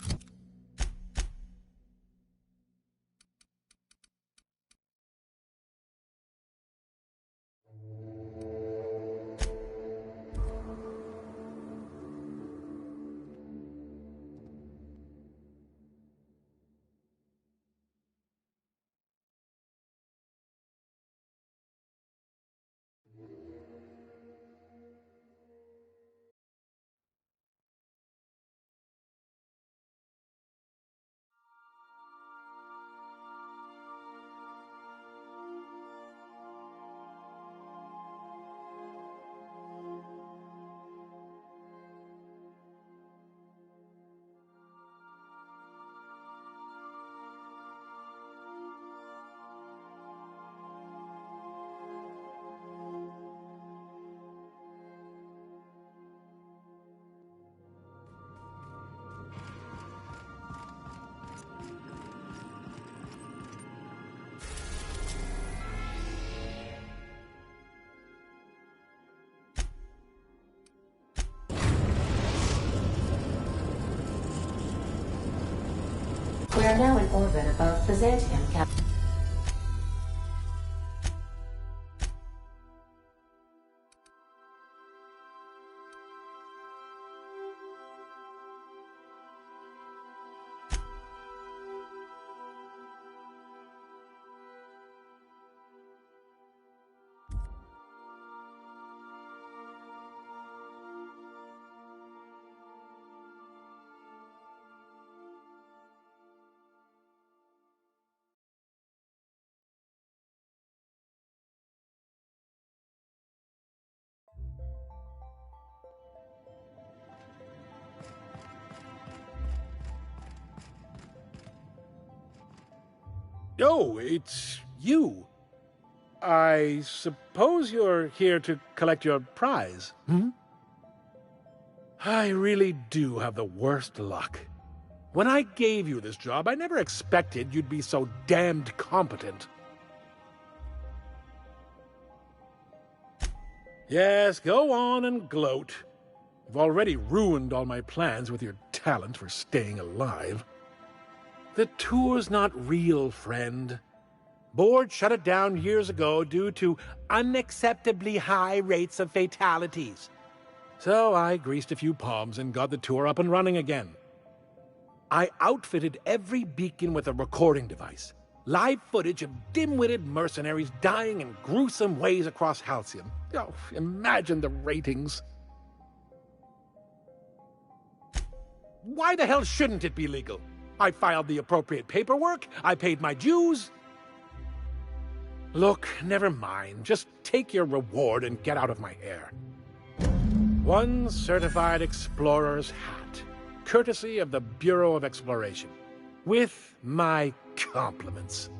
We are now in orbit above Byzantium Cap. Oh, it's you. I suppose you're here to collect your prize, hmm? I really do have the worst luck. When I gave you this job, I never expected you'd be so damned competent. Yes, go on and gloat. You've already ruined all my plans with your talent for staying alive. The tour's not real, friend. Board shut it down years ago due to unacceptably high rates of fatalities. So I greased a few palms and got the tour up and running again. I outfitted every beacon with a recording device. Live footage of dim-witted mercenaries dying in gruesome ways across Halcyon. Oh, imagine the ratings. Why the hell shouldn't it be legal? I filed the appropriate paperwork, I paid my dues. Look, never mind. Just take your reward and get out of my hair. One certified explorer's hat, courtesy of the Bureau of Exploration, with my compliments.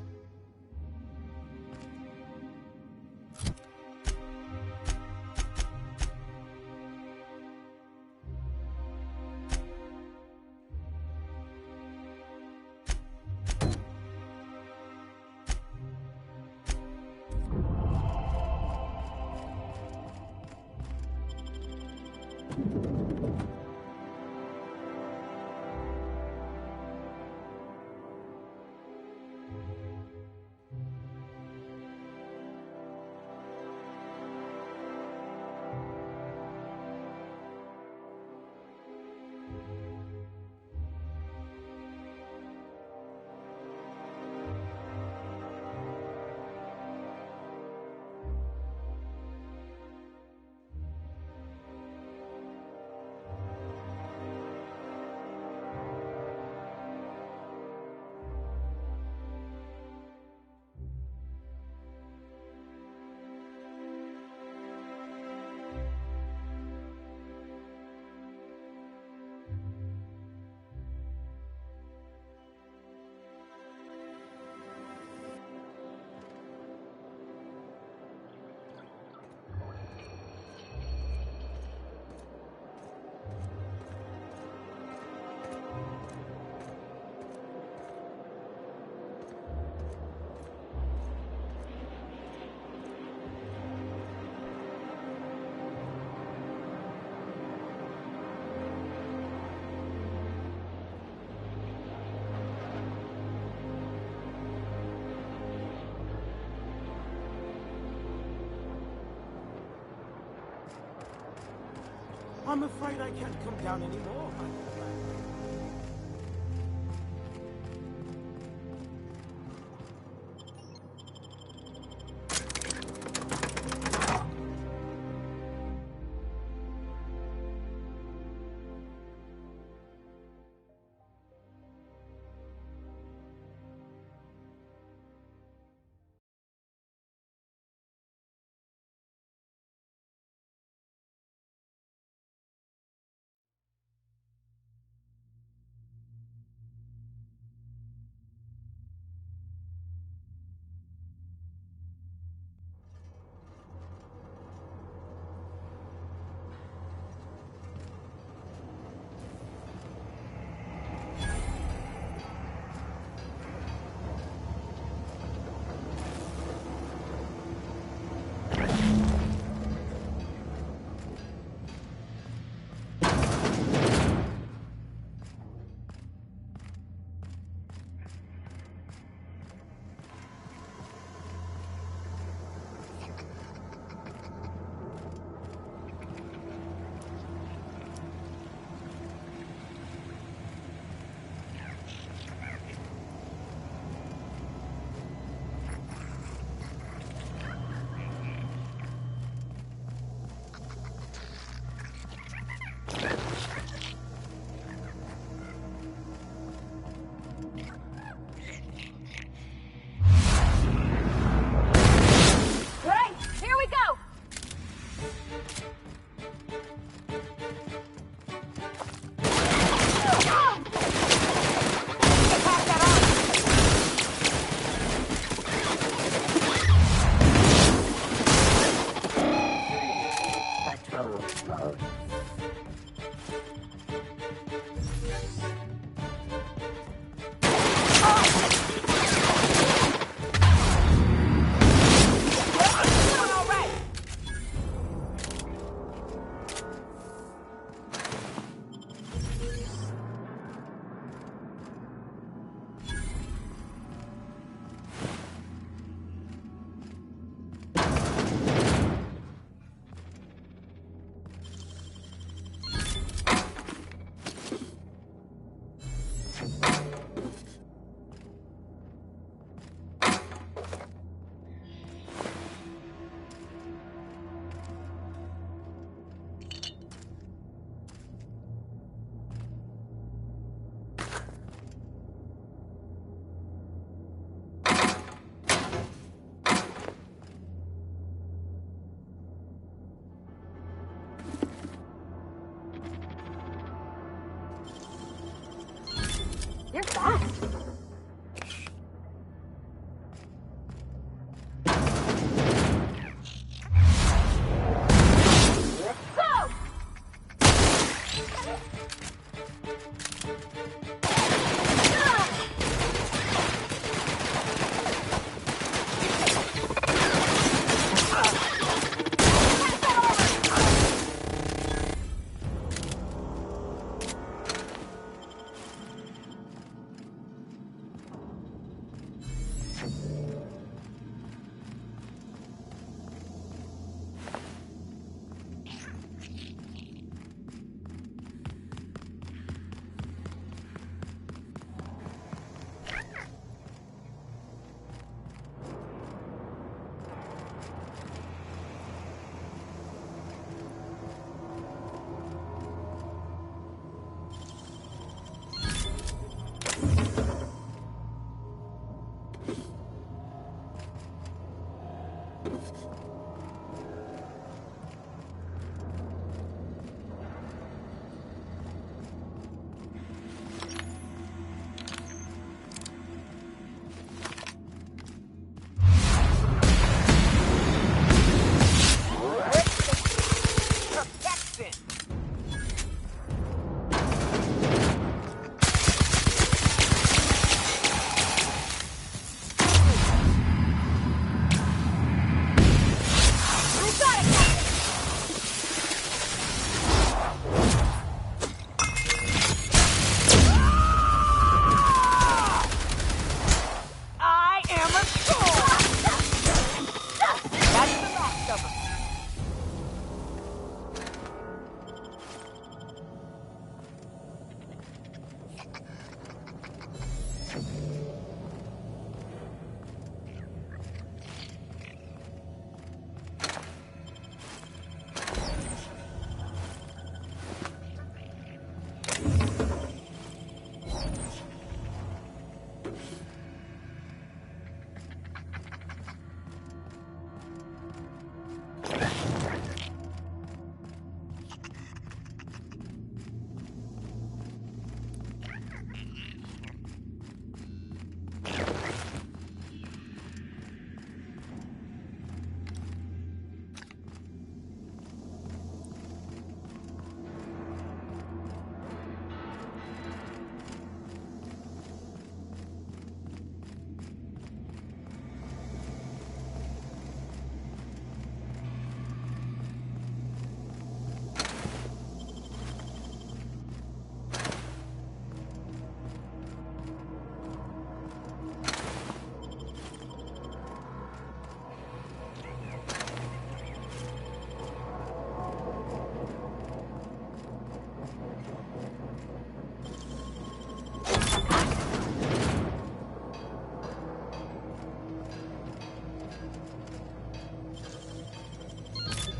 I'm afraid I can't come down anymore. You're fast.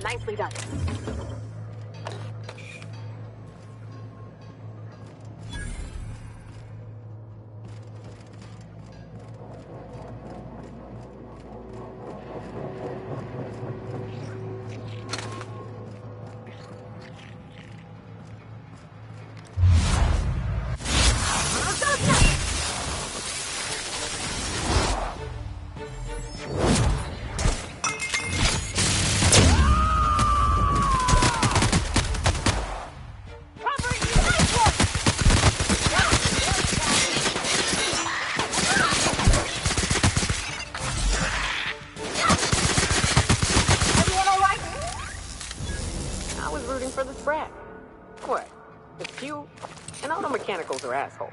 Nicely done. For the track. What? It's you and all the mechanicals are assholes.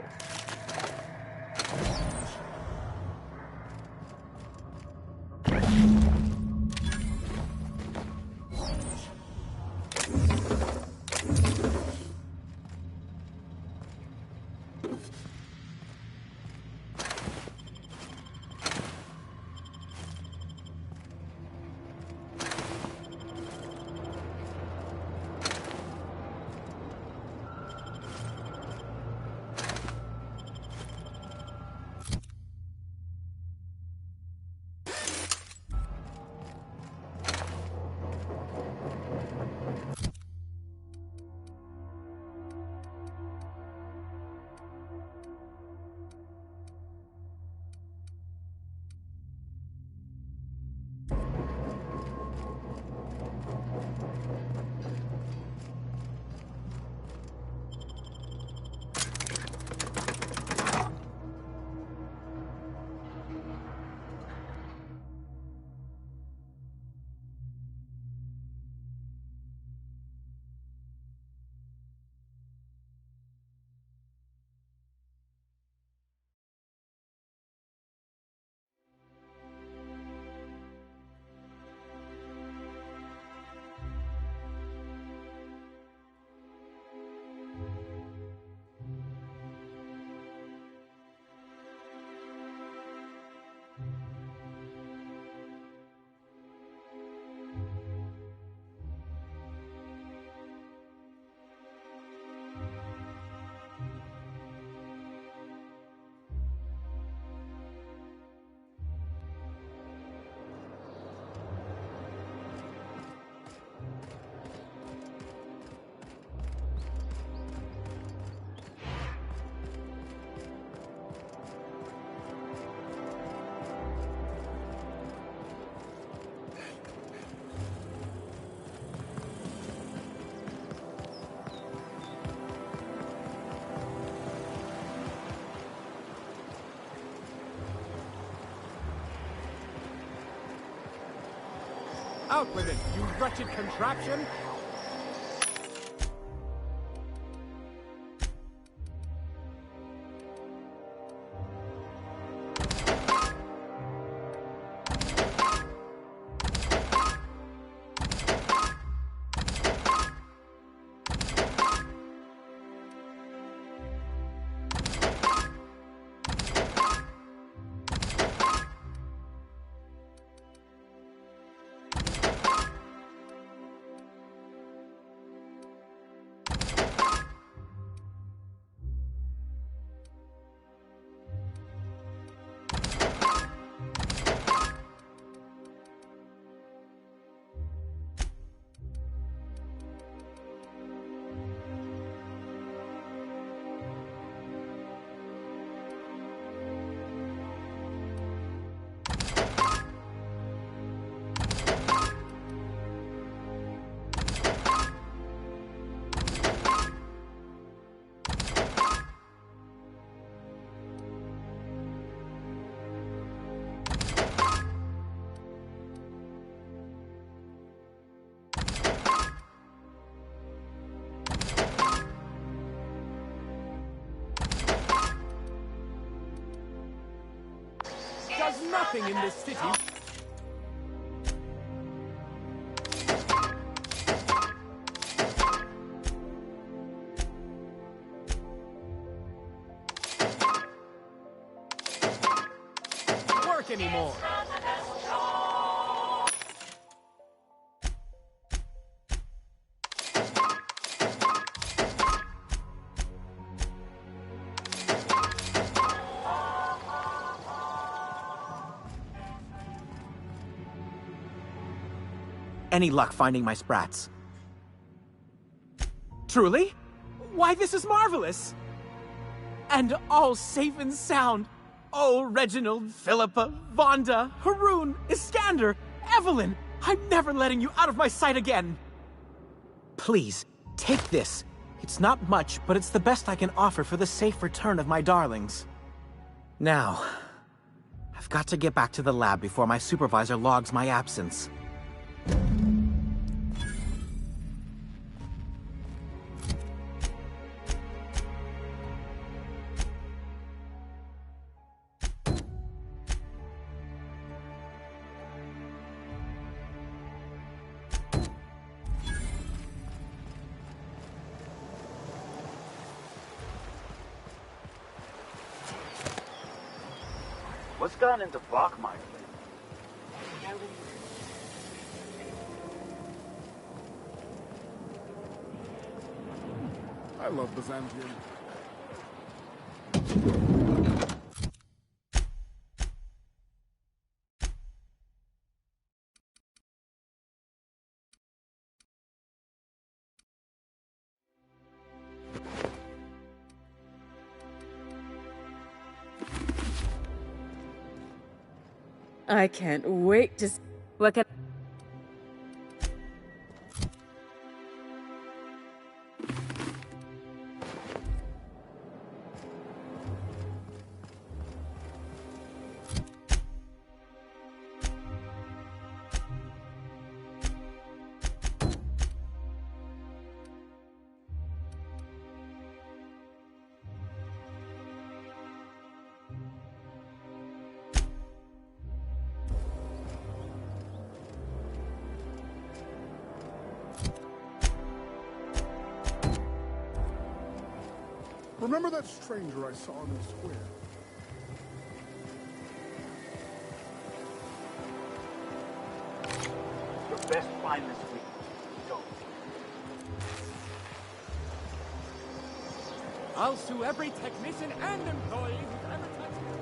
Out with it, you wretched contraption! Does nothing in this city. Work anymore. Any luck finding my sprats? Truly? Why, this is marvelous! And all safe and sound. Oh, Reginald, Philippa, Vonda, Haroon, Iskander, Evelyn, I'm never letting you out of my sight again! Please, take this. It's not much, but it's the best I can offer for the safe return of my darlings. Now, I've got to get back to the lab before my supervisor logs my absence. What's gotten into Bachmeyer? I love Byzantium. I can't wait to look at. Remember that stranger I saw in the square? Your best find this week. Go. I'll sue every technician and employee who's ever touched me.